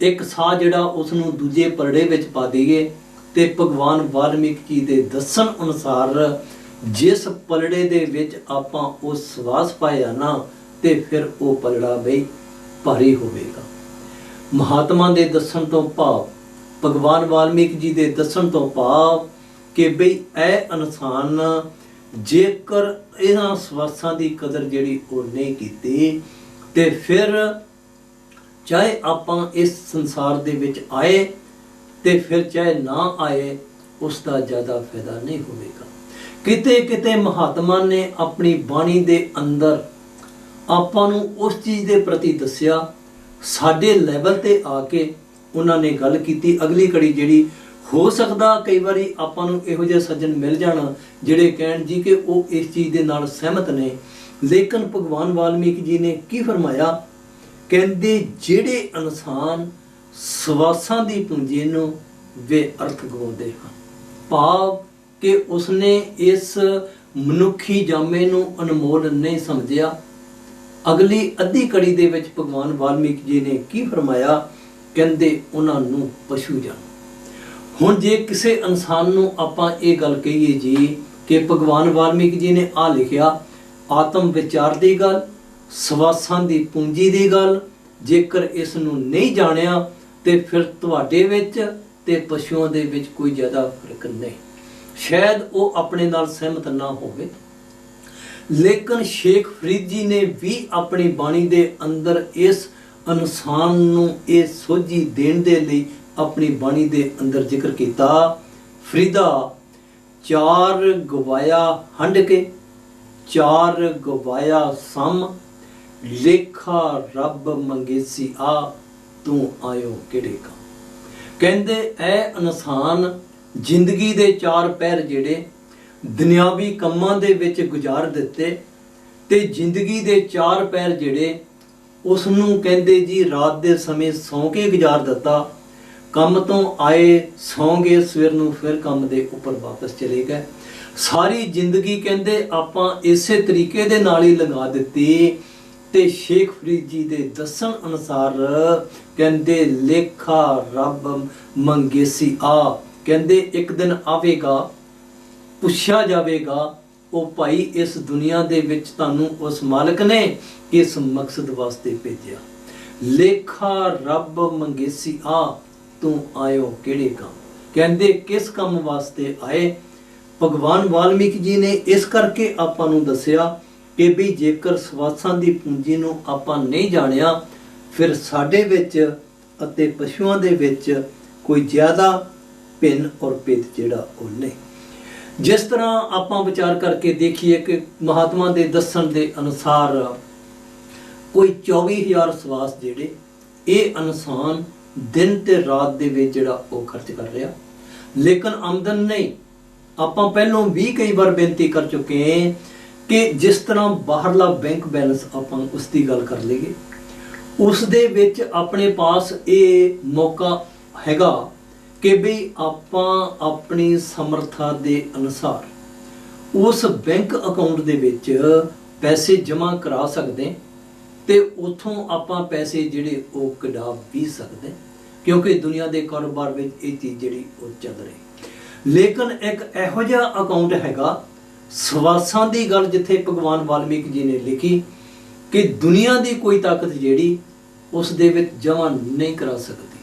ਇੱਕ ਸਾਹ ਜਿਹੜਾ ਉਸ ਨੂੰ ਦੂਜੇ ਪਰੜੇ ਵਿੱਚ ਪਾ ਦਈਏ, ਤੇ ਭਗਵਾਨ ਵਾਲਮੀਕ ਜੀ ਦੇ ਦੱਸਣ ਅਨੁਸਾਰ ਜਿਸ ਪਲੜੇ ਦੇ ਵਿੱਚ ਆਪਾਂ ਉਹ ਸਵਾਸ ਪਾਇਆ ਨਾ, ਤੇ ਫਿਰ ਉਹ ਪਲੜਾ ਬਈ ਭਾਰੀ ਹੋਵੇਗਾ। ਮਹਾਤਮਾ ਦੇ ਦੱਸਣ ਤੋਂ ਭਾਵ, ਭਗਵਾਨ ਵਾਲਮੀਕ ਜੀ ਦੇ ਦੱਸਣ ਤੋਂ ਭਾਵ ਕਿ ਬਈ ਇਹ ਇਨਸਾਨ ਜੇਕਰ ਇਹਨਾਂ ਸਵਾਸਾਂ ਦੀ ਕਦਰ ਜਿਹੜੀ ਉਹ ਨਹੀਂ ਕੀਤੀ, ਤੇ ਫਿਰ ਚਾਹੇ ਆਪਾਂ ਇਸ ਸੰਸਾਰ ਦੇ ਵਿੱਚ ਆਏ ਤੇ ਫਿਰ ਚਾਹੇ ਨਾ ਆਏ, ਉਸ ਦਾ ਜ਼ਿਆਦਾ ਫਾਇਦਾ ਨਹੀਂ ਹੋਵੇਗਾ। ਕਿਤੇ ਕਿਤੇ ਮਹਾਤਮਾ ਨੇ ਆਪਣੀ ਬਾਣੀ ਦੇ ਅੰਦਰ ਆਪਾਂ ਨੂੰ ਉਸ ਚੀਜ਼ ਦੇ ਪ੍ਰਤੀ ਦੱਸਿਆ। ਸਾਡੇ ਲੈਵਲ ਤੇ ਆ ਕੇ ਉਹਨਾਂ ਨੇ ਗੱਲ ਕੀਤੀ। ਅਗਲੀ ਕੜੀ ਜਿਹੜੀ ਹੋ ਸਕਦਾ ਕਈ ਵਾਰੀ ਆਪਾਂ ਨੂੰ ਇਹੋ ਜਿਹੇ ਸੱਜਣ ਮਿਲ ਜਾਣ ਜਿਹੜੇ ਕਹਿਣ ਜੀ ਕਿ ਉਹ ਇਸ ਚੀਜ਼ ਦੇ ਨਾਲ ਸਹਿਮਤ ਨੇ, ਲੇਕਿਨ ਭਗਵਾਨ ਵਾਲਮੀਕ ਜੀ ਨੇ ਕੀ ਫਰਮਾਇਆ? ਕਹਿੰਦੇ ਜਿਹੜੇ ਇਨਸਾਨ ਸਵਾਸਾਂ ਦੀ ਪੂੰਜੀ ਨੂੰ ਬੇਅਰਥ ਗਵਾਉਂਦੇ ਹਨ, ਭਾਵ ਕਿ ਉਸਨੇ ਇਸ ਮਨੁੱਖੀ ਜਾਮੇ ਨੂੰ ਅਨਮੋਲ ਨਹੀਂ ਸਮਝਿਆ। ਅਗਲੀ ਅੱਧੀ ਕੜੀ ਦੇ ਵਿੱਚ ਭਗਵਾਨ ਵਾਲਮੀਕ ਜੀ ਨੇ ਕੀ ਫਰਮਾਇਆ? ਕਹਿੰਦੇ ਉਹਨਾਂ ਨੂੰ ਪਸ਼ੂ ਜਾਣ। ਹੁਣ ਜੇ ਕਿਸੇ ਇਨਸਾਨ ਨੂੰ ਆਪਾਂ ਇਹ ਗੱਲ ਕਹੀਏ ਜੀ ਕਿ ਭਗਵਾਨ ਵਾਲਮੀਕ ਜੀ ਨੇ ਆ ਲਿਖਿਆ, ਆਤਮ ਵਿਚਾਰ ਦੀ ਗੱਲ, ਸਵਾਸਾਂ ਦੀ ਪੂੰਜੀ ਦੀ ਗੱਲ, ਜੇਕਰ ਇਸ ਨੂੰ ਨਹੀਂ ਜਾਣਿਆ ਤੇ ਫਿਰ ਤੁਹਾਡੇ ਵਿੱਚ ਤੇ ਪਸ਼ੂਆਂ ਦੇ ਵਿੱਚ ਕੋਈ ਜ਼ਿਆਦਾ ਫਰਕ ਨਹੀਂ। ਸ਼ਾਇਦ ਉਹ ਆਪਣੇ ਨਾਲ ਸਹਿਮਤ ਨਾ ਹੋਵੇ, ਲੇਕਿਨ ਸ਼ੇਖ ਫਰੀਦ ਜੀ ਨੇ ਵੀ ਆਪਣੀ ਬਾਣੀ ਦੇ ਅੰਦਰ ਇਸ ਇਨਸਾਨ ਨੂੰ ਇਹ ਸੋਝੀ ਦੇਣ ਦੇ ਲਈ ਆਪਣੀ ਬਾਣੀ ਦੇ ਅੰਦਰ ਜ਼ਿਕਰ ਕੀਤਾ। ਫਰੀਦਾ ਚਾਰ ਗਵਾਇਆ ਹੰਡ ਕੇ, ਚਾਰ ਗਵਾਇਆ ਸਮ, ਲੇਖਾ ਰੱਬ ਮੰਗੇਸੀ ਆ, ਤੂੰ ਆਇਓ ਕਿਹੜੇ ਕੰਮ। ਕਹਿੰਦੇ ਇਹ ਇਨਸਾਨ ਜ਼ਿੰਦਗੀ ਦੇ ਚਾਰ ਪਹਿਰ ਜਿਹੜੇ ਦੁਨਿਆਵੀ ਕੰਮਾਂ ਦੇ ਵਿੱਚ ਗੁਜ਼ਾਰ ਦਿੱਤੇ, ਤੇ ਜ਼ਿੰਦਗੀ ਦੇ ਚਾਰ ਪਹਿਰ ਜਿਹੜੇ ਉਸ ਨੂੰ ਕਹਿੰਦੇ ਜੀ ਰਾਤ ਦੇ ਸਮੇਂ ਸੌਂ ਕੇ ਗੁਜ਼ਾਰ ਦਿੱਤਾ। ਕੰਮ ਤੋਂ ਆਏ, ਸੌਂ ਗਏ, ਸਵੇਰ ਨੂੰ ਫਿਰ ਕੰਮ ਦੇ ਉੱਪਰ ਵਾਪਸ ਚਲੇ ਗਏ। ਸਾਰੀ ਜ਼ਿੰਦਗੀ ਕਹਿੰਦੇ ਆਪਾਂ ਇਸੇ ਤਰੀਕੇ ਦੇ ਨਾਲ ਹੀ ਲਗਾ ਦਿੱਤੀ। ਤੇ ਸ਼ੇਖ ਫਰੀਦ ਜੀ ਦੇ ਦੱਸਣ ਅਨੁਸਾਰ ਕਹਿੰਦੇ ਲੇਖਾ ਰੱਬ ਮੰਗੇਸੀ ਆ, ਕਹਿੰਦੇ ਇੱਕ ਦਿਨ ਆਵੇਗਾ, ਪੁੱਛਿਆ ਜਾਵੇਗਾ, ਉਹ ਭਾਈ ਇਸ ਦੁਨੀਆ ਦੇ ਵਿੱਚ ਤੁਹਾਨੂੰ ਉਸ ਮਾਲਕ ਨੇ ਕਿਸ ਮਕਸਦ ਵਾਸਤੇ ਭੇਜਿਆ। ਲੇਖਾ ਰੱਬ ਮੰਗੇਸੀ ਆ, ਤੂੰ ਆਇਓ ਕਿਹੜੇ ਕੰਮ। ਕਹਿੰਦੇ ਕਿਸ ਕੰਮ ਵਾਸਤੇ ਆਏ? ਭਗਵਾਨ ਵਾਲਮੀਕ ਜੀ ਨੇ ਇਸ ਕਰਕੇ ਆਪਾਂ ਨੂੰ ਦੱਸਿਆ ਕਿ ਵੀ ਜੇਕਰ ਸਵਾਸਾਂ ਦੀ ਪੂੰਜੀ ਨੂੰ ਆਪਾਂ ਨਹੀਂ ਜਾਣਿਆ, ਫਿਰ ਸਾਡੇ ਵਿੱਚ ਅਤੇ ਪਸ਼ੂਆਂ ਦੇ ਵਿੱਚ ਕੋਈ ਜ਼ਿਆਦਾ ਭਿੰਨ ਔਰ ਭੇਦ ਜਿਹੜਾ ਉਹ ਨਹੀਂ। ਜਿਸ ਤਰ੍ਹਾਂ ਆਪਾਂ ਵਿਚਾਰ ਕਰਕੇ ਦੇਖੀਏ ਕਿ ਮਹਾਤਮਾ ਦੇ ਦੱਸਣ ਦੇ ਅਨੁਸਾਰ ਕੋਈ 24,000 ਸਵਾਸ ਜਿਹੜੇ ਇਹ ਇਨਸਾਨ ਦਿਨ ਤੇ ਰਾਤ ਦੇ ਵਿੱਚ ਜਿਹੜਾ ਉਹ ਖਰਚ ਕਰ ਰਿਹਾ, ਲੇਕਿਨ ਆਮਦਨ ਨਹੀਂ। ਆਪਾਂ ਪਹਿਲਾਂ ਵੀ ਕਈ ਵਾਰ ਬੇਨਤੀ ਕਰ ਚੁੱਕੇ ਹਾਂ ਕਿ ਜਿਸ ਤਰ੍ਹਾਂ ਬਾਹਰਲਾ ਬੈਂਕ ਬੈਲੈਂਸ ਆਪਾਂ ਉਸ ਦੀ ਗੱਲ ਕਰ ਲਈਏ, ਉਸ ਦੇ ਵਿੱਚ ਆਪਣੇ ਪਾਸ ਇਹ ਮੌਕਾ ਹੈਗਾ ਕਿ ਵੀ ਆਪਾਂ ਆਪਣੀ ਸਮਰੱਥਾ ਦੇ ਅਨੁਸਾਰ ਉਸ ਬੈਂਕ ਅਕਾਊਂਟ ਦੇ ਵਿੱਚ ਪੈਸੇ ਜਮ੍ਹਾਂ ਕਰਾ ਸਕਦੇ, ਤੇ ਉਥੋਂ ਆਪਾਂ ਪੈਸੇ ਜਿਹੜੇ ਉਹ ਕਢਾ ਵੀ ਸਕਦੇ, ਕਿਉਂਕਿ ਦੁਨੀਆ ਦੇ ਕਾਰੋਬਾਰ ਵਿੱਚ ਇਹ ਚੀਜ਼ ਜਿਹੜੀ ਉਹ ਚੱਲ ਰਹੀ। ਲੇਕਿਨ ਇੱਕ ਇਹੋ ਜਿਹਾ ਅਕਾਊਂਟ ਹੈਗਾ ਸਵਾਸਾਂ ਦੀ ਗੱਲ, ਜਿੱਥੇ ਭਗਵਾਨ ਵਾਲਮੀਕ ਜੀ ਨੇ ਲਿਖੀ ਕਿ ਦੁਨੀਆ ਦੀ ਕੋਈ ਤਾਕਤ ਜਿਹੜੀ ਉਸ ਦੇ ਵਿੱਚ ਜਮ੍ਹਾਂ ਨਹੀਂ ਕਰਾ ਸਕਦੀ।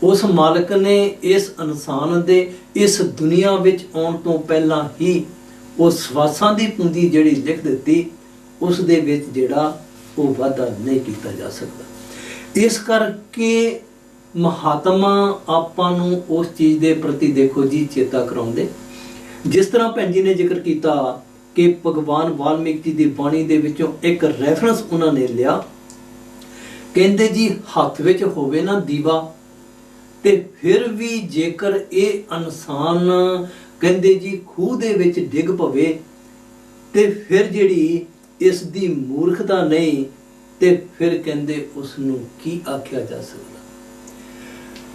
ਉਸ ਮਾਲਕ ਨੇ ਇਸ ਇਨਸਾਨ ਦੇ ਇਸ ਦੁਨੀਆ ਵਿੱਚ ਆਉਣ ਤੋਂ ਪਹਿਲਾਂ ਹੀ ਉਹ ਸਵਾਸਾਂ ਦੀ ਪੂੰਜੀ ਜਿਹੜੀ ਲਿਖ ਦਿੱਤੀ, ਉਸ ਦੇ ਵਿੱਚ ਜਿਹੜਾ ਉਹ ਵਾਧਾ ਨਹੀਂ ਕੀਤਾ ਜਾ ਸਕਦਾ। ਇਸ ਕਰਕੇ ਮਹਾਤਮਾ ਆਪਾਂ ਨੂੰ ਉਸ ਚੀਜ਼ ਦੇ ਪ੍ਰਤੀ ਦੇਖੋ ਜੀ ਚੇਤਾ ਕਰਾਉਂਦੇ। ਜਿਸ ਤਰ੍ਹਾਂ ਭੈਣ ਜੀ ਨੇ ਜ਼ਿਕਰ ਕੀਤਾ ਕਿ ਭਗਵਾਨ ਵਾਲਮੀਕ ਜੀ ਦੀ ਬਾਣੀ ਦੇ ਵਿੱਚੋਂ ਇੱਕ ਰੈਫਰੈਂਸ ਉਹਨਾਂ ਨੇ ਲਿਆ, ਕਹਿੰਦੇ ਜੀ ਹੱਥ ਵਿੱਚ ਹੋਵੇ ਨਾ ਦੀਵਾ ਤੇ ਫਿਰ ਵੀ ਜੇਕਰ ਇਹ ਇਨਸਾਨ ਕਹਿੰਦੇ ਜੀ ਖੂਹ ਦੇ ਵਿੱਚ ਡਿੱਗ ਪਵੇ ਤੇ ਫਿਰ ਜਿਹੜੀ ਇਸ ਦੀ ਮੂਰਖਤਾ ਨਹੀਂ ਤੇ ਫਿਰ ਕਹਿੰਦੇ ਉਸ ਨੂੰ ਕੀ ਆਖਿਆ ਜਾ ਸਕਦਾ।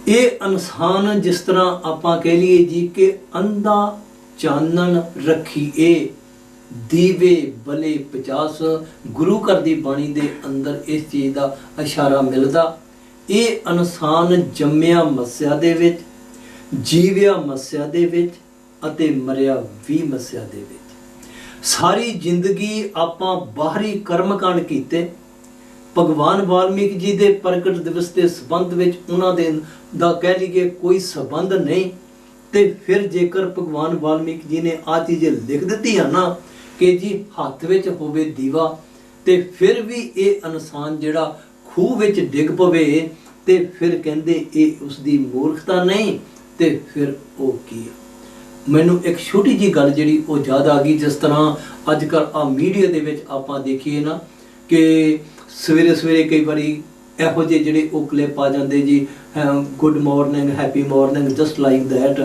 ਇਹ ਇਨਸਾਨ ਜਿਸ ਤਰ੍ਹਾਂ ਆਪਾਂ ਕਹਿ ਲਈਏ ਜੀ ਕਿ ਅੰਧਾ ਚਾਨਣ ਰੱਖੀਏ ਦੀਵੇ ਬਲੇ 50, ਗੁਰੂ ਘਰ ਦੀ ਬਾਣੀ ਦੇ ਅੰਦਰ ਇਸ ਚੀਜ਼ ਦਾ ਇਸ਼ਾਰਾ ਮਿਲਦਾ। ਇਹ ਇਨਸਾਨ ਜੰਮਿਆ ਮੱਸਿਆ ਦੇ ਵਿੱਚ, ਜੀਵਿਆ ਮੱਸਿਆ ਦੇ ਵਿੱਚ ਅਤੇ ਮਰਿਆ ਵੀ ਮੱਸਿਆ ਦੇ ਵਿੱਚ। ਸਾਰੀ ਜ਼ਿੰਦਗੀ ਆਪਾਂ ਬਾਹਰੀ ਕਰਮਕਾਂਡ ਕੀਤੇ। ਭਗਵਾਨ ਵਾਲਮੀਕ ਜੀ ਦੇ ਪ੍ਰਗਟ ਦਿਵਸ ਦੇ ਸੰਬੰਧ ਵਿੱਚ ਉਹਨਾਂ ਦੇ ਦਾ ਕਹਿ ਲਈਏ ਕੋਈ ਸੰਬੰਧ ਨਹੀਂ, ਤੇ ਫਿਰ ਜੇਕਰ ਭਗਵਾਨ ਵਾਲਮੀਕ ਜੀ ਨੇ ਆ ਚੀਜ਼ ਲਿਖ ਦਿੱਤੀ ਆ ਨਾ ਕਿ ਜੀ ਹੱਥ ਵਿੱਚ ਹੋਵੇ ਦੀਵਾ ਤੇ ਫਿਰ ਵੀ ਇਹ ਇਨਸਾਨ ਜਿਹੜਾ ਖੂਹ ਵਿੱਚ ਡਿੱਗ ਪਵੇ ਤੇ ਫਿਰ ਕਹਿੰਦੇ ਇਹ ਉਸ ਦੀ ਮੂਰਖਤਾ ਨਹੀਂ ਤੇ ਫਿਰ ਉਹ ਕੀ ਆ। ਮੈਨੂੰ ਇੱਕ ਛੋਟੀ ਜੀ ਗੱਲ ਜਿਹੜੀ ਉਹ ਯਾਦ ਆ ਗਈ। ਜਿਸ ਤਰ੍ਹਾਂ ਅੱਜ ਕੱਲ੍ਹ ਆ ਮੀਡੀਆ ਦੇ ਵਿੱਚ ਆਪਾਂ ਦੇਖੀਏ ਨਾ ਕਿ ਸਵੇਰੇ ਸਵੇਰੇ ਕਈ ਵਾਰੀ ਇਹੋ ਜਿਹੇ ਜਿਹੜੇ ਉਹ ਕਲਿੱਪ ਆ ਜਾਂਦੇ ਜੀ, good morning, happy morning, just like that.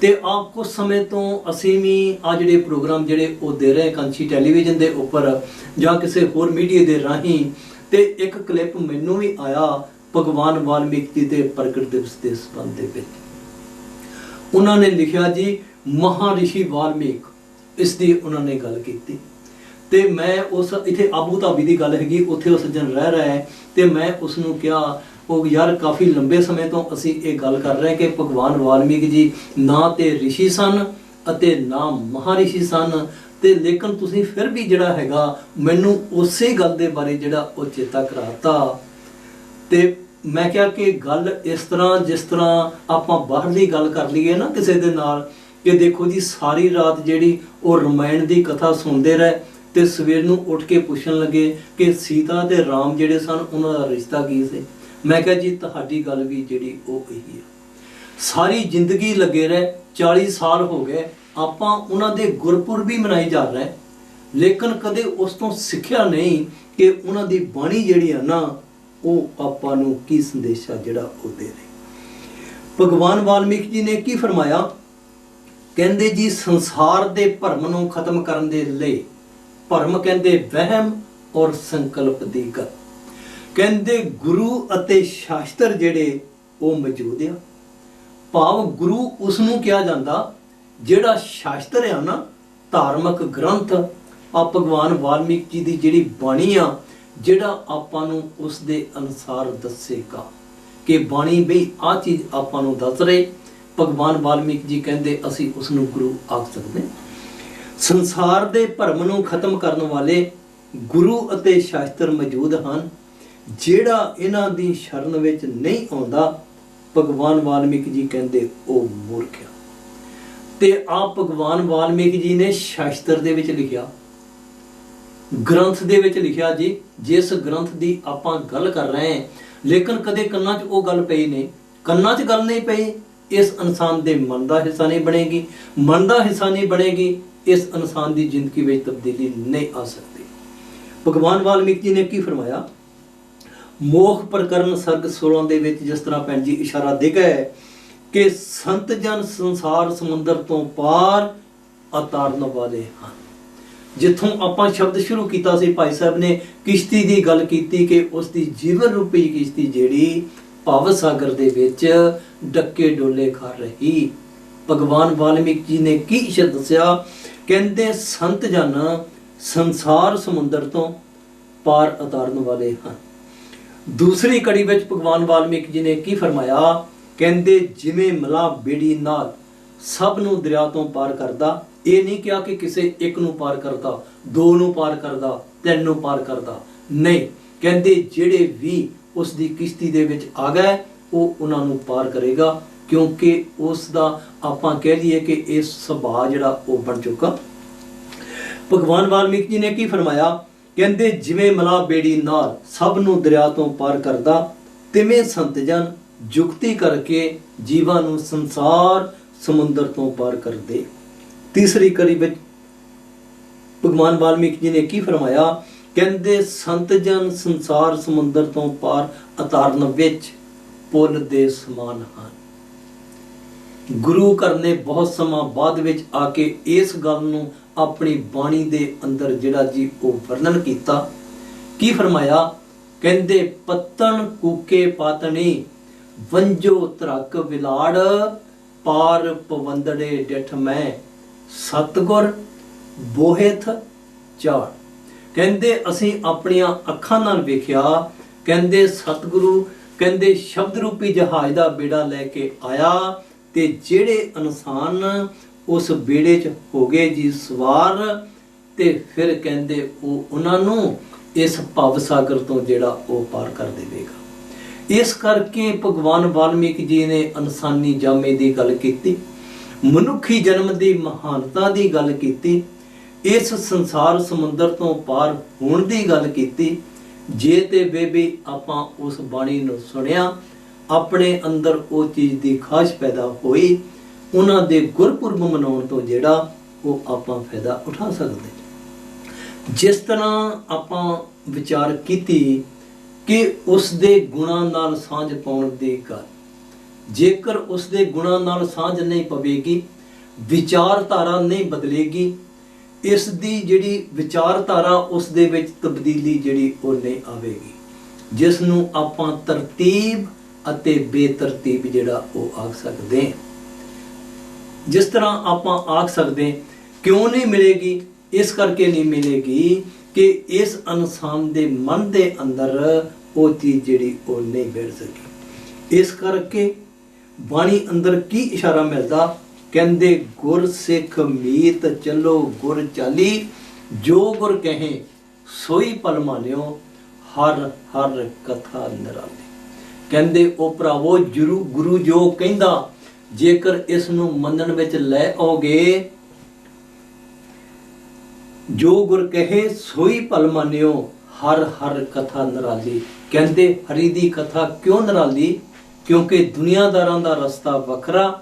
ਤੇ ਆ ਕੁਝ ਸਮੇਂ ਤੋਂ ਅਸੀਂ ਵੀ ਆ ਜਿਹੜੇ ਪ੍ਰੋਗਰਾਮ ਜਿਹੜੇ ਉਹ ਦੇ ਰਹੇ ਕੰਛੀ ਟੈਲੀਵਿਜ਼ਨ ਦੇ ਉੱਪਰ ਜਾਂ ਕਿਸੇ ਹੋਰ ਮੀਡੀਆ ਦੇ ਰਾਹੀਂ, ਤੇ ਇੱਕ ਕਲਿੱਪ ਮੈਨੂੰ ਵੀ ਆਇਆ ਭਗਵਾਨ ਵਾਲਮੀਕ ਜੀ ਦੇ ਪ੍ਰਗਟ ਦਿਵਸ ਦੇ ਸੰਬੰਧ ਦੇ ਵਿੱਚ। ਉਹਨਾਂ ਨੇ ਲਿਖਿਆ ਜੀ ਮਹਾਰਿਸ਼ੀ ਵਾਲਮੀਕ, ਇਸ ਦੀ ਉਹਨਾਂ ਨੇ ਗੱਲ ਕੀਤੀ। ਤੇ ਮੈਂ ਉਸ ਇੱਥੇ ਆਬੂ ਧਾਬੀ ਦੀ ਗੱਲ ਹੈਗੀ, ਉੱਥੇ ਉਹ ਸੱਜਣ ਰਹਿ ਰਿਹਾ ਹੈ, ਤੇ ਮੈਂ ਉਸ ਨੂੰ ਕਿਹਾ ਉਹ ਯਾਰ ਕਾਫੀ ਲੰਬੇ ਸਮੇਂ ਤੋਂ ਅਸੀਂ ਇਹ ਗੱਲ ਕਰ ਰਹੇ ਕਿ ਭਗਵਾਨ ਵਾਲਮੀਕ ਜੀ ਨਾ ਤੇ ਰਿਸ਼ੀ ਸਨ ਅਤੇ ਨਾ ਮਹਾਰਿਸ਼ੀ ਸਨ, ਤੇ ਲੇਕਿਨ ਤੁਸੀਂ ਫਿਰ ਵੀ ਜਿਹੜਾ ਹੈਗਾ ਮੈਨੂੰ ਉਸੇ ਗੱਲ ਦੇ ਬਾਰੇ ਜਿਹੜਾ ਉਹ ਚੇਤਾ ਕਰਾਤਾ। ਤੇ ਮੈਂ ਕਿਹਾ ਕਿ ਗੱਲ ਇਸ ਤਰ੍ਹਾਂ ਜਿਸ ਤਰ੍ਹਾਂ ਆਪਾਂ ਬਾਹਰਲੀ ਗੱਲ ਕਰ ਲਈਏ ਨਾ ਕਿਸੇ ਦੇ ਨਾਲ ਕਿ ਦੇਖੋ ਜੀ ਸਾਰੀ ਰਾਤ ਜਿਹੜੀ ਉਹ ਰਮਾਇਣ ਦੀ ਕਥਾ ਸੁਣਦੇ ਰਹੇ ਤੇ ਸਵੇਰ ਨੂੰ ਉੱਠ ਕੇ ਪੁੱਛਣ ਲੱਗੇ ਕਿ ਸੀਤਾ ਤੇ ਰਾਮ ਜਿਹੜੇ ਸਨ ਉਹਨਾਂ ਦਾ ਰਿਸ਼ਤਾ ਕੀ ਸੀ। ਮੈਂ ਕਿਹਾ ਜੀ ਤੁਹਾਡੀ ਗੱਲ ਵੀ ਜਿਹੜੀ ਉਹ ਇਹੀ ਹੈ। ਸਾਰੀ ਜ਼ਿੰਦਗੀ ਲੱਗੇ ਰਹੇ, 40 ਸਾਲ ਹੋ ਗਏ, ਆਪਾਂ ਉਹਨਾਂ ਦੇ ਗੁਰਪੁਰਬ ਵੀ ਮਨਾਈ ਜਾ ਰਹੇ, ਲੇਕਿਨ ਕਦੇ ਉਸ ਤੋਂ ਸਿੱਖਿਆ ਨਹੀਂ ਕਿ ਉਹਨਾਂ ਦੀ ਬਾਣੀ ਜਿਹੜੀ ਆ ਨਾ ਉਹ ਆਪਾਂ ਨੂੰ ਕੀ ਸੰਦੇਸ਼ਾ ਜਿਹੜਾ ਉਹ ਦੇ ਰਹੀ। ਭਗਵਾਨ ਵਾਲਮੀਕ ਜੀ ਨੇ ਕੀ ਫਰਮਾਇਆ, ਕਹਿੰਦੇ ਜੀ ਸੰਸਾਰ ਦੇ ਭਰਮ ਨੂੰ ਖਤਮ ਕਰਨ ਦੇ ਲਈ, ਭਰਮ ਕਹਿੰਦੇ ਵਹਿਮ ਔਰ ਸੰਕਲਪ ਦੀ ਗੱਲ, ਕਹਿੰਦੇ ਗੁਰੂ ਅਤੇ ਸ਼ਾਸਤਰ ਜਿਹੜੇ ਉਹ ਮੌਜੂਦ ਆ। ਭਾਵ ਗੁਰੂ ਉਸ ਨੂੰ ਕਿਹਾ ਜਾਂਦਾ ਜਿਹੜਾ ਸ਼ਾਸਤਰ ਆ ਨਾ, ਧਾਰਮਿਕ ਗ੍ਰੰਥ ਆ ਭਗਵਾਨ ਵਾਲਮੀਕ ਜੀ ਦੀ ਜਿਹੜੀ ਬਾਣੀ ਆ, ਜਿਹੜਾ ਆਪਾਂ ਨੂੰ ਉਸ ਦੇ ਅਨੁਸਾਰ ਦੱਸੇਗਾ ਕਿ ਬਾਣੀ ਬਈ ਆ ਚੀਜ਼ ਆਪਾਂ ਨੂੰ ਦੱਸ ਰਹੇ। ਭਗਵਾਨ ਵਾਲਮੀਕ ਜੀ ਕਹਿੰਦੇ ਅਸੀਂ ਉਸ ਨੂੰ ਗੁਰੂ ਆਖ ਸਕਦੇ। ਸੰਸਾਰ ਦੇ ਭਰਮ ਨੂੰ ਖਤਮ ਕਰਨ ਵਾਲੇ ਗੁਰੂ ਅਤੇ ਸ਼ਾਸਤਰ ਮੌਜੂਦ ਹਨ। ਜਿਹੜਾ ਇਹਨਾਂ ਦੀ ਸ਼ਰਨ ਵਿੱਚ ਨਹੀਂ ਆਉਂਦਾ, ਭਗਵਾਨ ਵਾਲਮੀਕ ਜੀ ਕਹਿੰਦੇ ਉਹ ਮੂਰਖ ਆ। ਤੇ ਆ ਭਗਵਾਨ ਵਾਲਮੀਕ ਜੀ ਨੇ ਸ਼ਾਸਤਰ ਦੇ ਵਿੱਚ ਲਿਖਿਆ, ਗ੍ਰੰਥ ਦੇ ਵਿੱਚ ਲਿਖਿਆ ਜੀ, ਜਿਸ ਗ੍ਰੰਥ ਦੀ ਆਪਾਂ ਗੱਲ ਕਰ ਰਹੇ ਹਾਂ, ਲੇਕਿਨ ਕਦੇ ਕੰਨਾਂ 'ਚ ਉਹ ਗੱਲ ਪਈ ਨਹੀਂ। ਕੰਨਾਂ 'ਚ ਗੱਲ ਨਹੀਂ ਪਈ, ਇਸ ਇਨਸਾਨ ਦੇ ਮਨ ਦਾ ਹਿੱਸਾ ਨਹੀਂ ਬਣੇਗੀ। ਮਨ ਦਾ ਹਿੱਸਾ ਨਹੀਂ ਬਣੇਗੀ, ਇਸ ਇਨਸਾਨ ਦੀ ਜ਼ਿੰਦਗੀ ਵਿੱਚ ਤਬਦੀਲੀ ਨਹੀਂ ਆ ਸਕਦੀ। ਭਗਵਾਨ ਵਾਲਮੀਕ ਜੀ ਨੇ ਕੀ ਫਰਮਾਇਆ, ਮੋਖ ਪ੍ਰਕਰਨ ਸਰਗ 16 ਦੇ ਵਿੱਚ ਜਿਸ ਤਰ੍ਹਾਂ ਭੈਣ ਜੀ ਇਸ਼ਾਰਾ ਦੇ ਗਏ ਕਿ ਸੰਤ ਜਨ ਸੰਸਾਰ ਸਮੁੰਦਰ ਤੋਂ ਪਾਰ ਉਤਾਰਨ ਵਾਲੇ ਹਨ। ਜਿੱਥੋਂ ਆਪਾਂ ਸ਼ਬਦ ਸ਼ੁਰੂ ਕੀਤਾ ਸੀ, ਭਾਈ ਸਾਹਿਬ ਨੇ ਕਿਸ਼ਤੀ ਦੀ ਗੱਲ ਕੀਤੀ ਕਿ ਉਸ ਦੀ ਜੀਵਨ ਰੂਪੀ ਕਿਸ਼ਤੀ ਜਿਹੜੀ ਭਵ ਸਾਗਰ ਦੇ ਵਿੱਚ ਡੱਕੇ ਡੋਲੇ ਖਾ ਰਹੀ। ਭਗਵਾਨ ਵਾਲਮੀਕ ਜੀ ਨੇ ਕੀ ਇਸ਼ਾਰਾ ਦੱਸਿਆ, ਕਹਿੰਦੇ ਸੰਤ ਜਨ ਸੰਸਾਰ ਸਮੁੰਦਰ ਤੋਂ ਪਾਰ ਉਤਾਰਨ ਵਾਲੇ ਹਨ। ਦੂਸਰੀ ਕੜੀ ਵਿੱਚ ਭਗਵਾਨ ਵਾਲਮੀਕ ਜੀ ਨੇ ਕੀ ਫਰਮਾਇਆ, ਕਹਿੰਦੇ ਜਿਵੇਂ ਮਲਾ ਬੇੜੀ ਨਾਲ ਸਭ ਨੂੰ ਦਰਿਆ ਤੋਂ ਪਾਰ ਕਰਦਾ। ਇਹ ਨਹੀਂ ਕਿਹਾ ਕਿ ਕਿਸੇ ਇੱਕ ਨੂੰ ਪਾਰ ਕਰਦਾ, ਦੋ ਨੂੰ ਪਾਰ ਕਰਦਾ, ਤਿੰਨ ਨੂੰ ਪਾਰ ਕਰਦਾ, ਨਹੀਂ, ਕਹਿੰਦੇ ਜਿਹੜੇ ਵੀ ਉਸ ਦੀ ਕਿਸ਼ਤੀ ਦੇ ਵਿੱਚ ਆ ਗਏ ਉਹ ਉਹਨਾਂ ਨੂੰ ਪਾਰ ਕਰੇਗਾ, ਕਿਉਂਕਿ ਉਸ ਦਾ ਆਪਾਂ ਕਹਿ ਲਈਏ ਕਿ ਇਹ ਸੁਭਾਅ ਜਿਹੜਾ ਉਹ ਬਣ ਚੁੱਕਾ। ਭਗਵਾਨ ਵਾਲਮੀਕ ਜੀ ਨੇ ਕੀ ਫਰਮਾਇਆ? ਕਹਿੰਦੇ ਜਿਵੇਂ ਮਲਾਹ ਬੇੜੀ ਨਾਲ ਸਭ ਨੂੰ ਦਰਿਆ ਤੋਂ ਪਾਰ ਕਰਦਾ, ਤਿਵੇਂ ਸੰਤ ਜਨ ਜੁਗਤੀ ਕਰਕੇ ਜੀਵਾਂ ਨੂੰ ਸੰਸਾਰ ਸਮੁੰਦਰ ਤੋਂ ਪਾਰ ਕਰਦੇ। ਤੀਸਰੀ ਕੜੀ ਵਿੱਚ ਭਗਵਾਨ ਵਾਲਮੀਕ ਜੀ ਨੇ ਕੀ ਫਰਮਾਇਆ? ਕਹਿੰਦੇ ਸੰਤ ਜਨ ਸੰਸਾਰ ਸਮੁੰਦਰ ਤੋਂ ਪਾਰ ਉਤਾਰਨ ਵਿੱਚ ਪੁੱਲ ਦੇ ਸਮਾਨ ਹਨ। ਗੁਰੂ ਘਰ ਨੇ ਬਹੁਤ ਸਮਾਂ ਬਾਅਦ ਵਿੱਚ ਆ ਕੇ ਇਸ ਗੱਲ ਨੂੰ ਆਪਣੀ ਬਾਣੀ ਦੇ ਅੰਦਰ ਜਿਹੜਾ ਜੀ ਉਹ ਵਰਣਨ ਕੀਤਾ। ਕੀ ਫਰਮਾਇਆ? ਕਹਿੰਦੇ ਪੱਤਣ ਕੂਕੇ ਪਾਤਣੀ ਵੰਜੋ ਤਰਕ ਵਿਲਾੜ, ਪਾਰ ਪਵੰਦੜੇ ਡਿਠ ਮੈਂ ਸਤਗੁਰ ਬੋਹਿਥ ਝਾੜ। ਕਹਿੰਦੇ ਅਸੀਂ ਆਪਣੀਆਂ ਅੱਖਾਂ ਨਾਲ ਵੇਖਿਆ, ਕਹਿੰਦੇ ਸਤਿਗੁਰੂ ਕਹਿੰਦੇ ਸ਼ਬਦ ਰੂਪੀ ਜਹਾਜ਼ ਦਾ ਬੇੜਾ ਲੈ ਕੇ ਆਇਆ, ਤੇ ਜਿਹੜੇ ਇਨਸਾਨ ਉਸ ਬੇੜੇ 'ਚ ਹੋ ਗਏ ਜੀ ਸਵਾਰ, ਤੇ ਫਿਰ ਕਹਿੰਦੇ ਉਹ ਉਹਨਾਂ ਨੂੰ ਇਸ ਭਵ ਸਾਗਰ ਤੋਂ ਜਿਹੜਾ ਉਹ ਪਾਰ ਕਰ ਦੇਵੇਗਾ। ਇਸ ਕਰਕੇ ਭਗਵਾਨ ਵਾਲਮੀਕ ਜੀ ਨੇ ਇਨਸਾਨੀ ਜਾਮੇ ਦੀ ਗੱਲ ਕੀਤੀ, ਮਨੁੱਖੀ ਜਨਮ ਦੀ ਮਹਾਨਤਾ ਦੀ ਗੱਲ ਕੀਤੀ, ਇਸ ਸੰਸਾਰ ਸਮੁੰਦਰ ਤੋਂ ਪਾਰ ਹੋਣ ਦੀ ਗੱਲ ਕੀਤੀ। ਜੇ ਤੇ ਬੇਬੀ ਆਪਾਂ ਉਸ ਬਾਣੀ ਨੂੰ ਸੁਣਿਆ, ਆਪਣੇ ਅੰਦਰ ਉਹ ਚੀਜ਼ ਦੀ ਖਾਸ਼ ਪੈਦਾ ਹੋਈ, ਉਹਨਾਂ ਦੇ ਗੁਰਪੁਰਬ ਮਨਾਉਣ ਤੋਂ ਜਿਹੜਾ ਉਹ ਆਪਾਂ ਫਾਇਦਾ ਉਠਾ ਸਕਦੇ। ਜਿਸ ਤਰ੍ਹਾਂ ਆਪਾਂ ਵਿਚਾਰ ਕੀਤੀ ਕਿ ਉਸ ਦੇ ਗੁਣਾਂ ਨਾਲ ਸਾਂਝ ਪਾਉਣ ਦੀ ਗੱਲ, ਜੇਕਰ ਉਸ ਦੇ ਗੁਣਾਂ ਨਾਲ ਸਾਂਝ ਨਹੀਂ ਪਵੇਗੀ, ਵਿਚਾਰਧਾਰਾ ਨਹੀਂ ਬਦਲੇਗੀ, ਇਸ ਦੀ ਜਿਹੜੀ ਵਿਚਾਰਧਾਰਾ ਉਸ ਦੇ ਵਿੱਚ ਤਬਦੀਲੀ ਜਿਹੜੀ ਉਹ ਨਹੀਂ ਆਵੇਗੀ, ਜਿਸ ਨੂੰ ਆਪਾਂ ਤਰਤੀਬ ਅਤੇ ਬੇਤਰਤੀਬ ਜਿਹੜਾ ਉਹ ਆਖ ਸਕਦੇ ਹਾਂ। ਜਿਸ ਤਰ੍ਹਾਂ ਆਪਾਂ ਆਖ ਸਕਦੇ ਕਿਉਂ ਨਹੀਂ ਮਿਲੇਗੀ? ਇਸ ਕਰਕੇ ਨਹੀਂ ਮਿਲੇਗੀ ਕਿ ਇਸ ਇਨਸਾਨ ਦੇ ਮਨ ਦੇ ਅੰਦਰ ਉਹ ਚੀਜ਼ ਜਿਹੜੀ ਉਹ ਨਹੀਂ ਬੈਠ ਸਕੀ। ਇਸ ਕਰਕੇ ਬਾਣੀ ਅੰਦਰ ਕੀ ਇਸ਼ਾਰਾ ਮਿਲਦਾ? ਕਹਿੰਦੇ ਗੁਰ ਸਿੱਖ ਮੀਤ ਚੱਲੋ ਗੁਰ ਚਾਲੀ, ਜੋ ਗੁਰ ਕਹੇ ਸੋਈ ਪਲ ਮਾਨਿਓ, ਹਰ ਹਰ ਕਥਾ ਨਿਰਾਲੀ। ਕਹਿੰਦੇ ਉਹ ਭਰਾਵੋ ਗੁਰੂ ਜੋ ਕਹਿੰਦਾ, ਜੇਕਰ ਇਸ ਨੂੰ ਮੰਨਣ ਵਿੱਚ ਲੈ ਆਓਗੇ, ਜੋ ਗੁਰ ਕਹੇ ਸੋਈ ਪਲ ਮਾਨਿਓ, ਹਰ ਹਰ ਕਥਾ ਨਿਰਾਲੀ। ਕਹਿੰਦੇ ਹਰੀ ਦੀ ਕਥਾ ਕਿਉਂ ਨਿਰਾਲੀ? ਕਿਉਂਕਿ ਦੁਨੀਆਦਾਰਾਂ ਦਾ ਰਸਤਾ ਵੱਖਰਾ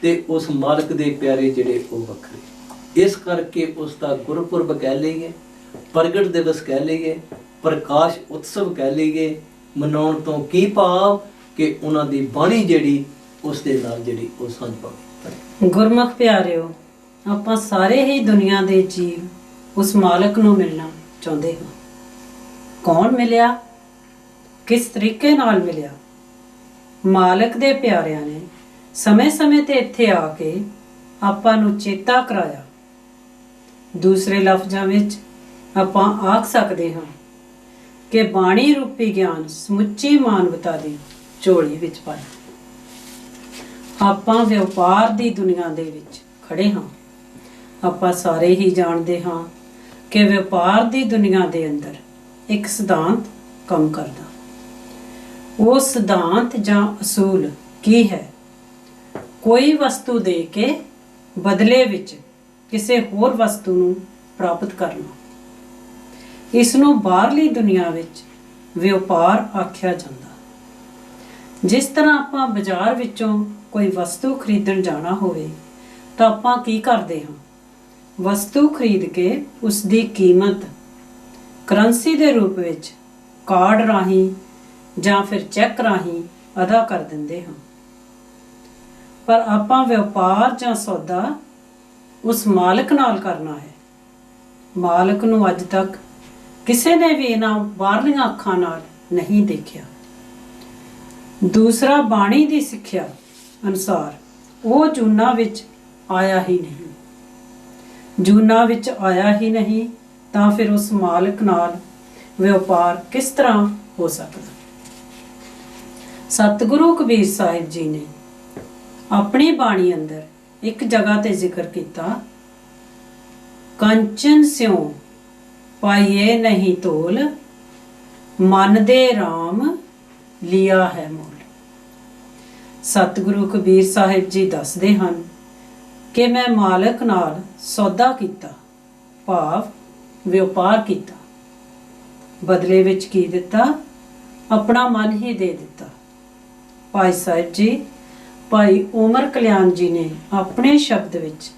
ਤੇ ਉਸ ਮਾਲਕ ਦੇ ਪਿਆਰੇ ਜਿਹੜੇ ਉਹ ਵੱਖਰੇ। ਇਸ ਕਰਕੇ ਉਸ ਦਾ ਗੁਰਪੁਰਬ ਕਹਿ ਲਈਏ, ਪ੍ਰਗਟ ਦਿਵਸ ਕਹਿ ਲਈਏ, ਪ੍ਰਕਾਸ਼ ਉਤਸਵ ਕਹਿ ਲਈਏ। ਮਨਾਉਣ ਤੋਂ ਕੀ ਭਾਵ ਕਿ ਉਹਨਾਂ ਦੀ ਬਾਣੀ ਜਿਹੜੀ ਉਸ ਦੇ ਨਾਲ ਜਿਹੜੀ ਉਹ ਸਾਂਝ ਪਾਵੇ। ਗੁਰਮੁਖ ਪਿਆਰਿਓ, ਆਪਾਂ ਸਾਰੇ ਹੀ ਦੁਨੀਆ ਦੇ ਜੀਵ ਉਸ ਮਾਲਕ ਨੂੰ ਮਿਲਣਾ ਚਾਹੁੰਦੇ ਹਾਂ। ਕੌਣ ਮਿਲਿਆ? ਕਿਸ ਤਰੀਕੇ ਨਾਲ ਮਿਲਿਆ? ਮਾਲਕ ਦੇ ਪਿਆਰਿਆਂ ਨੇ ਸਮੇਂ-ਸਮੇਂ ਤੇ ਇੱਥੇ ਆ ਕੇ ਆਪਾਂ ਨੂੰ ਚੇਤਾ ਕਰਾਇਆ। ਦੂਸਰੇ ਲਫ਼ਜ਼ਾਂ ਵਿੱਚ ਆਪਾਂ ਆਖ ਸਕਦੇ ਹਾਂ ਕਿ ਬਾਣੀ ਰੂਪੀ ਗਿਆਨ ਸਮੁੱਚੀ ਮਾਨਵਤਾ ਦੀ ਝੋਲੀ ਵਿੱਚ ਪਾਇਆ। ਆਪਾਂ ਵਪਾਰ ਦੀ ਦੁਨੀਆ ਦੇ ਵਿੱਚ ਖੜੇ ਹਾਂ। ਆਪਾਂ ਸਾਰੇ ਹੀ ਜਾਣਦੇ ਹਾਂ ਕਿ ਵਪਾਰ ਦੀ ਦੁਨੀਆ ਦੇ ਅੰਦਰ ਇੱਕ ਸਿਧਾਂਤ ਕੰਮ ਕਰਦਾ। ਉਹ ਸਿਧਾਂਤ ਜਾਂ ਅਸੂਲ ਕੀ ਹੈ? ਕੋਈ ਵਸਤੂ ਦੇ ਕੇ ਬਦਲੇ ਵਿੱਚ ਕਿਸੇ ਹੋਰ ਵਸਤੂ ਨੂੰ ਪ੍ਰਾਪਤ ਕਰਨਾ। ਇਸ ਨੂੰ ਬਾਹਰਲੀ ਦੁਨੀਆ ਵਿੱਚ ਵਪਾਰ ਆਖਿਆ ਜਾਂਦਾ। ਜਿਸ ਤਰ੍ਹਾਂ ਆਪਾਂ ਬਾਜ਼ਾਰ ਵਿੱਚੋਂ ਕੋਈ ਵਸਤੂ ਖਰੀਦਣ ਜਾਣਾ ਹੋਵੇ ਤਾਂ ਆਪਾਂ ਕੀ ਕਰਦੇ ਹਾਂ? ਵਸਤੂ ਖਰੀਦ ਕੇ ਉਸ ਦੀ ਕੀਮਤ ਕਰੰਸੀ ਦੇ ਰੂਪ ਵਿੱਚ ਕਾਰਡ ਰਾਹੀਂ ਜਾਂ ਫਿਰ ਚੈੱਕ ਰਾਹੀਂ ਅਦਾ ਕਰ ਦਿੰਦੇ ਹਾਂ। ਪਰ ਆਪਾਂ ਵਪਾਰ ਜਾਂ ਸੌਦਾ ਉਸ ਮਾਲਕ ਨਾਲ ਕਰਨਾ ਹੈ। ਮਾਲਕ ਨੂੰ ਅੱਜ ਤੱਕ ਕਿਸੇ ਨੇ ਵੀ ਇਹਨਾਂ ਬਾਹਰਲੀਆਂ ਅੱਖਾਂ ਨਾਲ ਨਹੀਂ ਦੇਖਿਆ। ਦੂਸਰਾ, ਬਾਣੀ ਦੀ ਸਿੱਖਿਆ ਅਨੁਸਾਰ ਉਹ ਜੂਨਾ ਵਿੱਚ ਆਇਆ ਹੀ ਨਹੀਂ। ਜੂਨਾ ਵਿੱਚ ਆਇਆ ਹੀ ਨਹੀਂ ਤਾਂ ਫਿਰ ਉਸ ਮਾਲਕ ਨਾਲ ਵਪਾਰ ਕਿਸ ਤਰ੍ਹਾਂ ਹੋ ਸਕਦਾ? ਸਤਿਗੁਰੂ ਕਬੀਰ ਸਾਹਿਬ ਜੀ ਨੇ ਆਪਣੀ ਬਾਣੀ ਅੰਦਰ ਇੱਕ ਜਗ੍ਹਾ ਤੇ ਜ਼ਿਕਰ ਕੀਤਾ, ਕੰਚਨ ਸਿਉ ਪਾਈਏ ਨਹੀਂ ਤੋਲ, ਮਨ ਦੇ RAM ਲਿਆ ਹੈ ਮੋਲ। ਸਤਿਗੁਰੂ ਕਬੀਰ ਸਾਹਿਬ ਜੀ ਦੱਸਦੇ ਹਨ ਕਿ ਮੈਂ ਮਾਲਕ ਨਾਲ ਸੌਦਾ ਕੀਤਾ, ਭਾਵ ਵਪਾਰ ਕੀਤਾ। ਬਦਲੇ ਵਿੱਚ ਕੀ ਦਿੱਤਾ? ਆਪਣਾ ਮਨ ਹੀ ਦੇ ਦਿੱਤਾ। ਭਾਈ ਸਾਹਿਬ ਜੀ, ਭਾਈ ਉਮਰ ਕਲਿਆਣ ਜੀ ਨੇ ਆਪਣੇ ਸ਼ਬਦ ਵਿੱਚ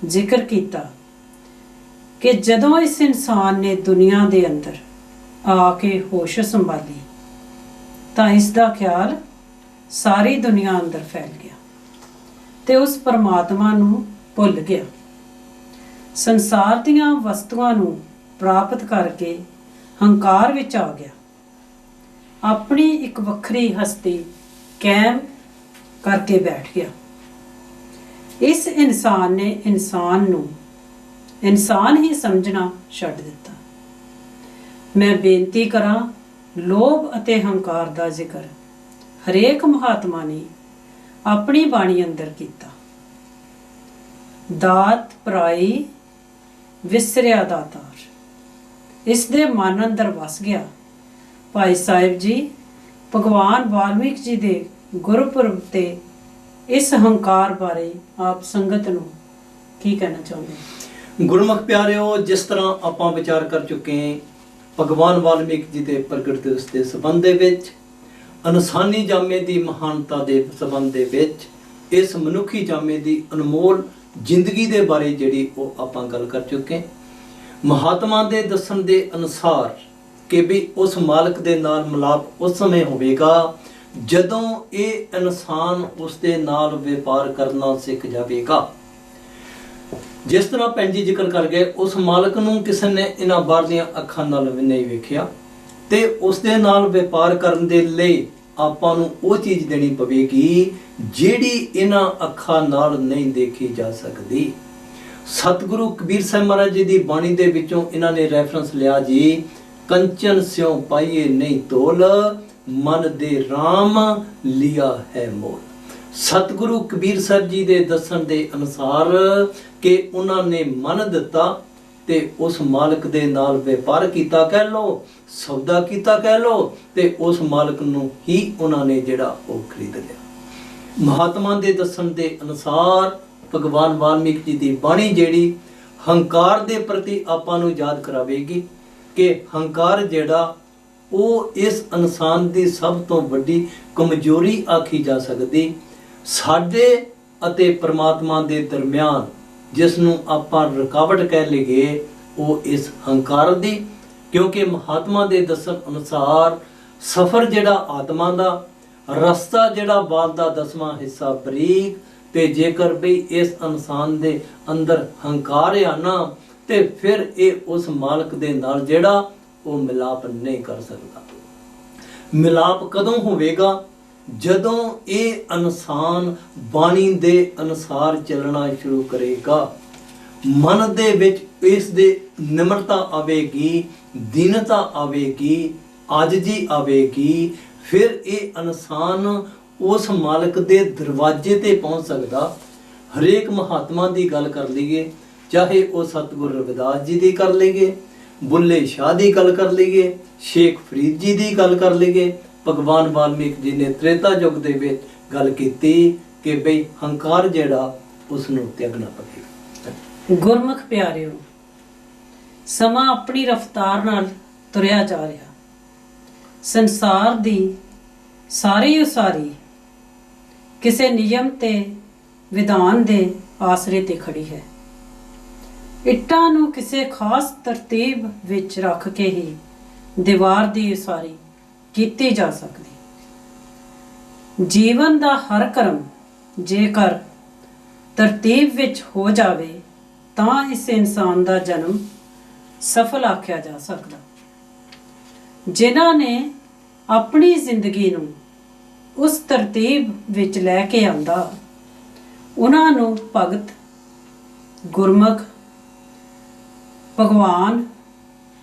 ਜ਼ਿਕਰ ਕੀਤਾ ਕਿ ਜਦੋਂ ਇਸ ਇਨਸਾਨ ਨੇ ਦੁਨੀਆ ਦੇ ਅੰਦਰ ਆ ਕੇ ਹੋਸ਼ ਸੰਭਾਲੀ ਤਾਂ ਇਸ ਦਾ ਖਿਆਲ ਸਾਰੀ ਦੁਨੀਆ ਅੰਦਰ ਫੈਲ ਗਿਆ ਤੇ ਉਸ ਪਰਮਾਤਮਾ ਨੂੰ ਭੁੱਲ ਗਿਆ। ਸੰਸਾਰ ਦੀਆਂ ਵਸਤੂਆਂ ਨੂੰ ਪ੍ਰਾਪਤ ਕਰਕੇ ਹੰਕਾਰ ਵਿੱਚ ਆ ਗਿਆ। ਆਪਣੀ ਇੱਕ ਵੱਖਰੀ ਹਸਤੀ ਕਾਇਮ ਕਰਕੇ ਬੈਠ ਗਿਆ। ਇਸ ਇਨਸਾਨ ਨੇ ਇਨਸਾਨ ਨੂੰ ਇਨਸਾਨ ਹੀ ਸਮਝਣਾ ਛੱਡ ਦਿੱਤਾ। ਮੈਂ ਬੇਨਤੀ ਕਰਾਂ, ਲੋਭ ਅਤੇ ਹੰਕਾਰ ਦਾ ਜ਼ਿਕਰ ਹਰੇਕ ਮਹਾਤਮਾ ਨੇ ਆਪਣੀ ਬਾਣੀ ਅੰਦਰ ਕੀਤਾ। ਦਾਤ ਪਰਾਈ ਵਿਸਰਿਆ ਦਾਤਾਰ, ਇਸ ਦੇ ਮਨ ਅੰਦਰ ਵਸ ਗਿਆ। ਭਾਈ ਸਾਹਿਬ ਜੀ ਭਗਵਾਨ ਵਾਲਮੀਕ ਜੀ ਦੇ ਗੁਰਪੁਰਬ ਤੇ ਇਸ ਹੰਕਾਰ ਬਾਰੇ ਆਪ ਸੰਗਤ ਨੂੰ ਕੀ ਕਹਿਣਾ ਚਾਹੁੰਦੇ? ਗੁਰਮੁਖ ਪਿਆਰਿਓ, ਜਿਸ ਤਰ੍ਹਾਂ ਆਪਾਂ ਵਿਚਾਰ ਕਰ ਚੁੱਕੇ ਹਾਂ ਭਗਵਾਨ ਵਾਲਮੀਕ ਜੀ ਦੇ ਪ੍ਰਗਟ ਦਿਵਸ ਦੇ ਸੰਬੰਧ ਦੇ ਵਿੱਚ, ਇਨਸਾਨੀ ਜਾਮੇ ਦੀ ਮਹਾਨਤਾ ਦੇ ਸੰਬੰਧ ਦੇ ਵਿੱਚ, ਇਸ ਮਨੁੱਖੀ ਜਾਮੇ ਦੀ ਅਨਮੋਲ ਜ਼ਿੰਦਗੀ ਦੇ ਬਾਰੇ ਜਿਹੜੀ ਉਹ ਆਪਾਂ ਗੱਲ ਕਰ ਚੁੱਕੇ। ਮਹਾਤਮਾ ਦੇ ਦੱਸਣ ਦੇ ਅਨੁਸਾਰ ਕਿ ਵੀ ਉਸ ਮਾਲਕ ਦੇ ਨਾਲ ਮਿਲਾਪ ਉਸ ਸਮੇਂ ਹੋਵੇਗਾ ਜਦੋਂ ਇਹ ਇਨਸਾਨ ਉਸ ਦੇ ਨਾਲ ਵਪਾਰ ਕਰਨਾ ਸਿੱਖ ਜਾਵੇਗਾ। ਜਿਸ ਤਰ੍ਹਾਂ ਭੈਣ ਜੀ ਜ਼ਿਕਰ ਕਰ ਗਏ, ਉਸ ਮਾਲਕ ਨੂੰ ਕਿਸੇ ਨੇ ਇਹਨਾਂ ਬਾਹਰਲੀਆਂ ਅੱਖਾਂ ਨਾਲ ਵੀ ਨਹੀਂ ਵੇਖਿਆ ਤੇ ਉਸ ਦੇ ਨਾਲ ਵਪਾਰ ਕਰਨ ਦੇ ਲਈ ਆਪਾਂ ਨੂੰ ਉਹ ਚੀਜ਼ ਦੇਣੀ ਪਵੇਗੀ ਜਿਹੜੀ ਇਹਨਾਂ ਅੱਖਾਂ ਨਾਲ ਨਹੀਂ ਦੇਖੀ ਜਾ ਸਕਦੀ। ਸਤਿਗੁਰੂ ਕਬੀਰ ਸਾਹਿਬ ਮਹਾਰਾਜ ਜੀ ਦੀ ਬਾਣੀ ਦੇ ਵਿੱਚੋਂ ਇਹਨਾਂ ਨੇ ਰੈਫਰੈਂਸ ਲਿਆ ਜੀ, ਕੰਚਨ ਸਿਉ ਪਾਈਏ ਨਹੀਂ ਤੋਲ, ਮਨ ਦੇ ਰਾਮ ਲਿਆ ਹੈ ਮੋਲ। ਸਤਿਗੁਰੂ ਕਬੀਰ ਸਾਹਿਬ ਜੀ ਦੇ ਦੱਸਣ ਦੇ ਅਨੁਸਾਰ ਕਿ ਉਹਨਾਂ ਨੇ ਮਨ ਦਿੱਤਾ ਤੇ ਉਸ ਮਾਲਕ ਦੇ ਨਾਲ ਵਪਾਰ ਕੀਤਾ ਕਹਿ ਲੋ, ਸੌਦਾ ਕੀਤਾ ਕਹਿ ਲੋ, ਤੇ ਉਸ ਮਾਲਕ ਨੂੰ ਹੀ ਉਹਨਾਂ ਨੇ ਜਿਹੜਾ ਉਹ ਖਰੀਦ ਲਿਆ। ਮਹਾਤਮਾ ਦੇ ਦੱਸਣ ਦੇ ਅਨੁਸਾਰ ਭਗਵਾਨ ਵਾਲਮੀਕ ਜੀ ਦੀ ਬਾਣੀ ਜਿਹੜੀ ਹੰਕਾਰ ਦੇ ਪ੍ਰਤੀ ਆਪਾਂ ਨੂੰ ਯਾਦ ਕਰਾਵੇਗੀ ਕਿ ਹੰਕਾਰ ਜਿਹੜਾ ਉਹ ਇਸ ਇਨਸਾਨ ਦੀ ਸਭ ਤੋਂ ਵੱਡੀ ਕਮਜ਼ੋਰੀ ਆਖੀ ਜਾ ਸਕਦੀ। ਸਾਡੇ ਅਤੇ ਪਰਮਾਤਮਾ ਦੇ ਦਰਮਿਆਨ ਜਿਸ ਨੂੰ ਆਪਾਂ ਰੁਕਾਵਟ ਕਹਿ ਲਈਏ ਉਹ ਇਸ ਹੰਕਾਰ ਦੀ, ਕਿਉਂਕਿ ਮਹਾਤਮਾ ਦੇ ਦੱਸਣ ਅਨੁਸਾਰ ਸਫ਼ਰ ਜਿਹੜਾ ਆਤਮਾ ਦਾ, ਰਸਤਾ ਜਿਹੜਾ ਬਾਲ ਦਾ 10ਵਾਂ ਹਿੱਸਾ ਬਰੀਕ, ਤੇ ਜੇਕਰ ਵੀ ਇਸ ਇਨਸਾਨ ਦੇ ਅੰਦਰ ਹੰਕਾਰ ਆ ਨਾ ਤੇ ਫਿਰ ਇਹ ਉਸ ਮਾਲਕ ਦੇ ਨਾਲ ਜਿਹੜਾ ਉਹ ਮਿਲਾਪ ਨਹੀਂ ਕਰ ਸਕਦਾ। ਮਿਲਾਪ ਕਦੋਂ ਹੋਵੇਗਾ? ਜਦੋਂ ਇਹ ਇਨਸਾਨ ਬਾਣੀ ਦੇ ਅਨੁਸਾਰ ਚੱਲਣਾ ਸ਼ੁਰੂ ਕਰੇਗਾ, ਮਨ ਦੇ ਵਿੱਚ ਇਸ ਦੇ ਨਿਮਰਤਾ ਆਵੇਗੀ, ਦੀਨਤਾ ਆਵੇਗੀ, ਆਜਜੀ ਆਵੇਗੀ, ਫਿਰ ਇਹ ਇਨਸਾਨ ਉਸ ਮਾਲਕ ਦੇ ਦਰਵਾਜ਼ੇ ਤੇ ਪਹੁੰਚ ਸਕਦਾ। ਹਰੇਕ ਮਹਾਤਮਾ ਦੀ ਗੱਲ ਕਰ ਲਈਏ, ਚਾਹੇ ਉਹ ਸਤਿਗੁਰੂ ਰਵਿਦਾਸ ਜੀ ਦੀ ਕਰ ਲਈਏ, ਬੁੱਲੇ ਸ਼ਾਹ ਦੀ ਗੱਲ ਕਰ ਲਈਏ, ਸ਼ੇਖ ਫਰੀਦ ਜੀ ਦੀ ਗੱਲ ਕਰ ਲਈਏ, ਭਗਵਾਨ ਵਾਲਮੀਕ ਜੀ ਨੇ ਤ੍ਰੇਤਾ ਯੁੱਗ ਦੇ ਵਿੱਚ ਗੱਲ ਕੀਤੀ ਕਿ ਬਈ ਹੰਕਾਰ ਜਿਹੜਾ ਉਸ ਨੂੰ ਤਿਆਗਣਾ ਪਵੇਗਾ। ਗੁਰਮੁਖ ਪਿਆਰਿਓ, ਸਮਾਂ ਆਪਣੀ ਰਫ਼ਤਾਰ ਨਾਲ ਤੁਰਿਆ ਜਾ ਰਿਹਾ। ਸੰਸਾਰ ਦੀ ਸਾਰੀ ਉਸਾਰੀ ਕਿਸੇ ਨਿਯਮ ਤੇ ਵਿਧਾਨ ਦੇ ਆਸਰੇ ਤੇ ਖੜੀ ਹੈ। ਇੱਟਾਂ ਨੂੰ ਕਿਸੇ ਖਾਸ ਤਰਤੀਬ ਵਿੱਚ ਰੱਖ ਕੇ ਹੀ ਦੀਵਾਰ ਦੀ ਉਸਾਰੀ ਕੀਤੀ ਜਾ ਸਕਦੀ। ਜੀਵਨ ਦਾ ਹਰ ਕਰਮ ਜੇਕਰ ਤਰਤੀਬ ਵਿੱਚ ਹੋ ਜਾਵੇ ਤਾਂ ਇਸ ਇਨਸਾਨ ਦਾ ਜਨਮ ਸਫਲ ਆਖਿਆ ਜਾ ਸਕਦਾ। ਜਿਨ੍ਹਾਂ ਨੇ ਆਪਣੀ ਜ਼ਿੰਦਗੀ ਨੂੰ ਉਸ ਤਰਤੀਬ ਵਿੱਚ ਲੈ ਕੇ ਆਂਦਾ, ਉਹਨਾਂ ਨੂੰ ਭਗਤ, ਗੁਰਮੁਖ, ਭਗਵਾਨ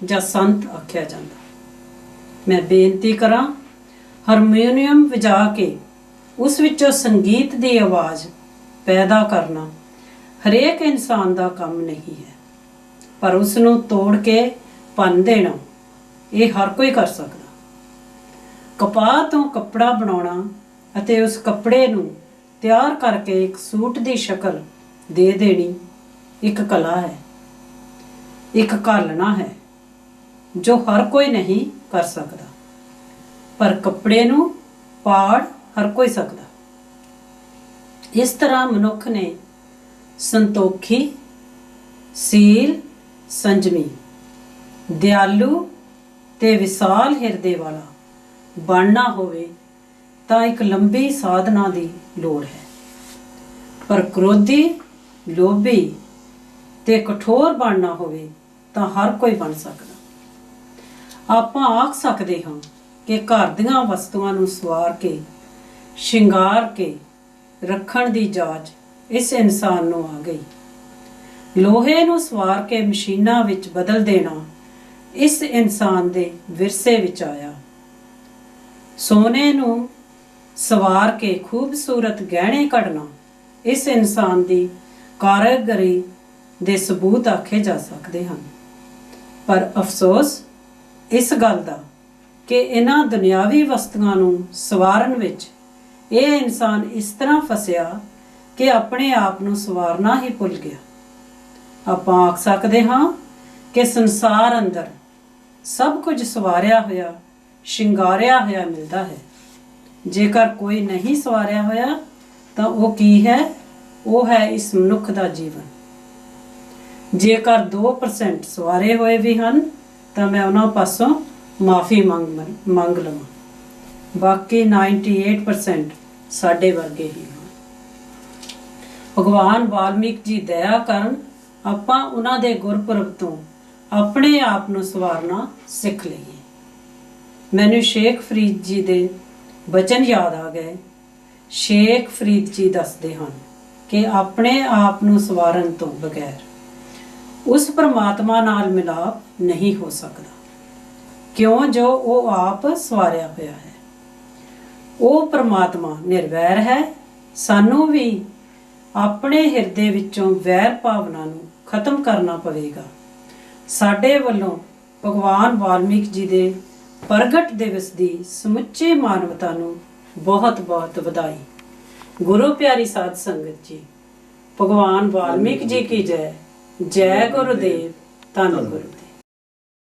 ਜਾਂ ਸੰਤ ਆਖਿਆ ਜਾਂਦਾ। ਮੈਂ ਬੇਨਤੀ ਕਰਾਂ, ਹਾਰਮੋਨੀਅਮ ਵਜਾ ਕੇ ਉਸ ਵਿੱਚੋਂ ਸੰਗੀਤ ਦੀ ਆਵਾਜ਼ ਪੈਦਾ ਕਰਨਾ ਹਰੇਕ ਇਨਸਾਨ ਦਾ ਕੰਮ ਨਹੀਂ ਹੈ, ਪਰ ਉਸ ਨੂੰ ਤੋੜ ਕੇ ਭੰਨ ਦੇਣਾ ਇਹ ਹਰ ਕੋਈ ਕਰ ਸਕਦਾ। ਕਪਾਹ ਤੋਂ ਕੱਪੜਾ ਬਣਾਉਣਾ ਅਤੇ ਉਸ ਕੱਪੜੇ ਨੂੰ ਤਿਆਰ ਕਰਕੇ ਇੱਕ ਸੂਟ ਦੀ ਸ਼ਕਲ ਦੇ ਦੇਣੀ ਇੱਕ ਕਲਾ ਹੈ, ਇੱਕ ਘਾਲਣਾ ਹੈ ਜੋ ਹਰ ਕੋਈ ਨਹੀਂ ਕਰ ਸਕਦਾ, ਪਰ ਕੱਪੜੇ ਨੂੰ ਪਾੜ ਹਰ ਕੋਈ ਸਕਦਾ। ਇਸ ਤਰ੍ਹਾਂ ਮਨੁੱਖ ਨੇ ਸੰਤੋਖੀ, ਸੀਲ, ਸੰਜਮੀ, ਦਿਆਲੂ ਤੇ ਵਿਸਾਲ ਹਿਰਦੇ ਵਾਲਾ ਬਣਨਾ ਹੋਵੇ ਤਾਂ ਇੱਕ ਲੰਬੀ ਸਾਧਨਾ ਦੀ ਲੋੜ ਹੈ, ਪਰ ਕ੍ਰੋਧੀ, ਲੋਭੀ ਤੇ ਕਠੋਰ ਬਣਨਾ ਹੋਵੇ ਤਾਂ ਹਰ ਕੋਈ ਬਣ ਸਕਦਾ। ਆਪਾਂ ਆਖ ਸਕਦੇ ਹਾਂ ਕਿ ਘਰ ਦੀਆਂ ਵਸਤੂਆਂ ਨੂੰ ਸਵਾਰ ਕੇ, ਸ਼ਿੰਗਾਰ ਕੇ ਰੱਖਣ ਦੀ ਜਾਚ ਇਸ ਇਨਸਾਨ ਨੂੰ ਆ ਗਈ। ਲੋਹੇ ਨੂੰ ਸਵਾਰ ਕੇ ਮਸ਼ੀਨਾਂ ਵਿੱਚ ਬਦਲ ਦੇਣਾ ਇਸ ਇਨਸਾਨ ਦੇ ਵਿਰਸੇ ਵਿੱਚ ਆਇਆ। ਸੋਨੇ ਨੂੰ ਸਵਾਰ ਕੇ ਖੂਬਸੂਰਤ ਗਹਿਣੇ ਕੱਢਣਾ ਇਸ ਇਨਸਾਨ ਦੀ ਕਾਰੀਗਰੀ ਦੇ ਸਬੂਤ ਆਖੇ ਜਾ ਸਕਦੇ ਹਨ। ਪਰ ਅਫਸੋਸ ਇਸ ਗੱਲ ਦਾ ਕਿ ਇਹਨਾਂ ਦੁਨਿਆਵੀ ਵਸਤੂਆਂ ਨੂੰ ਸਵਾਰਨ ਵਿੱਚ ਇਹ ਇਨਸਾਨ ਇਸ ਤਰ੍ਹਾਂ ਫਸਿਆ ਕਿ ਆਪਣੇ ਆਪ ਨੂੰ ਸਵਾਰਨਾ ਹੀ ਭੁੱਲ ਗਿਆ। ਆਪਾਂ ਆਖ ਸਕਦੇ ਹਾਂ ਕਿ ਸੰਸਾਰ ਅੰਦਰ ਸਭ ਕੁਝ ਸਵਾਰਿਆ ਹੋਇਆ, ਸ਼ਿੰਗਾਰਿਆ ਹੋਇਆ ਮਿਲਦਾ ਹੈ। ਜੇਕਰ ਕੋਈ ਨਹੀਂ ਸਵਾਰਿਆ ਹੋਇਆ ਤਾਂ ਉਹ ਕੀ ਹੈ? ਉਹ ਹੈ ਇਸ ਮਨੁੱਖ ਦਾ ਜੀਵਨ। ਜੇਕਰ 2% ਸਵਾਰੇ ਹੋਏ ਵੀ ਹਨ ਤਾਂ ਮੈਂ ਉਹਨਾਂ ਪਾਸੋਂ ਮਾਫੀ ਮੰਗ ਲਵਾਂ, ਬਾਕੀ 98% ਸਾਡੇ ਵਰਗੇ ਹੀ ਹਨ। ਭਗਵਾਨ ਵਾਲਮੀਕ ਜੀ ਦਇਆ ਕਰਨ ਆਪਾਂ ਉਹਨਾਂ ਦੇ ਗੁਰਪੁਰਬ ਤੋਂ ਆਪਣੇ ਆਪ ਨੂੰ ਸਵਾਰਨਾ ਸਿੱਖ ਲਈਏ। ਮੈਨੂੰ ਸ਼ੇਖ ਫਰੀਦ ਜੀ ਦੇ ਬਚਨ ਯਾਦ ਆ ਗਏ। ਸ਼ੇਖ ਫਰੀਦ ਜੀ ਦੱਸਦੇ ਹਨ ਕਿ ਆਪਣੇ ਆਪ ਨੂੰ ਸਵਾਰਨ ਤੋਂ ਬਗੈਰ ਉਸ ਪਰਮਾਤਮਾ ਨਾਲ ਮਿਲਾਪ ਨਹੀਂ ਹੋ ਸਕਦਾ, ਕਿਉਂ ਜੋ ਉਹ ਆਪ ਸਵਾਰਿਆ ਹੋਇਆ ਹੈ। ਉਹ ਪਰਮਾਤਮਾ ਨਿਰਵੈਰ ਹੈ। ਸਾਨੂੰ ਵੀ ਆਪਣੇ ਹਿਰਦੇ ਵਿੱਚੋਂ ਵੈਰ ਭਾਵਨਾ ਨੂੰ ਖਤਮ ਕਰਨਾ ਪਵੇਗਾ। ਸਾਡੇ ਵੱਲੋਂ ਭਗਵਾਨ ਵਾਲਮੀਕ ਜੀ ਦੇ ਪ੍ਰਗਟ ਦਿਵਸ ਦੀ ਸਮੁੱਚੀ ਮਾਨਵਤਾ ਨੂੰ ਬਹੁਤ ਬਹੁਤ ਵਧਾਈ। ਗੁਰੂ ਪਿਆਰੀ ਸਾਧ ਸੰਗਤ ਜੀ, ਭਗਵਾਨ ਵਾਲਮੀਕ ਜੀ ਕੀ ਜੈ। ਜੈ ਗੁਰੂਦੇਵ, ਧੰਨ ਗੁਰੂਦੇਵ।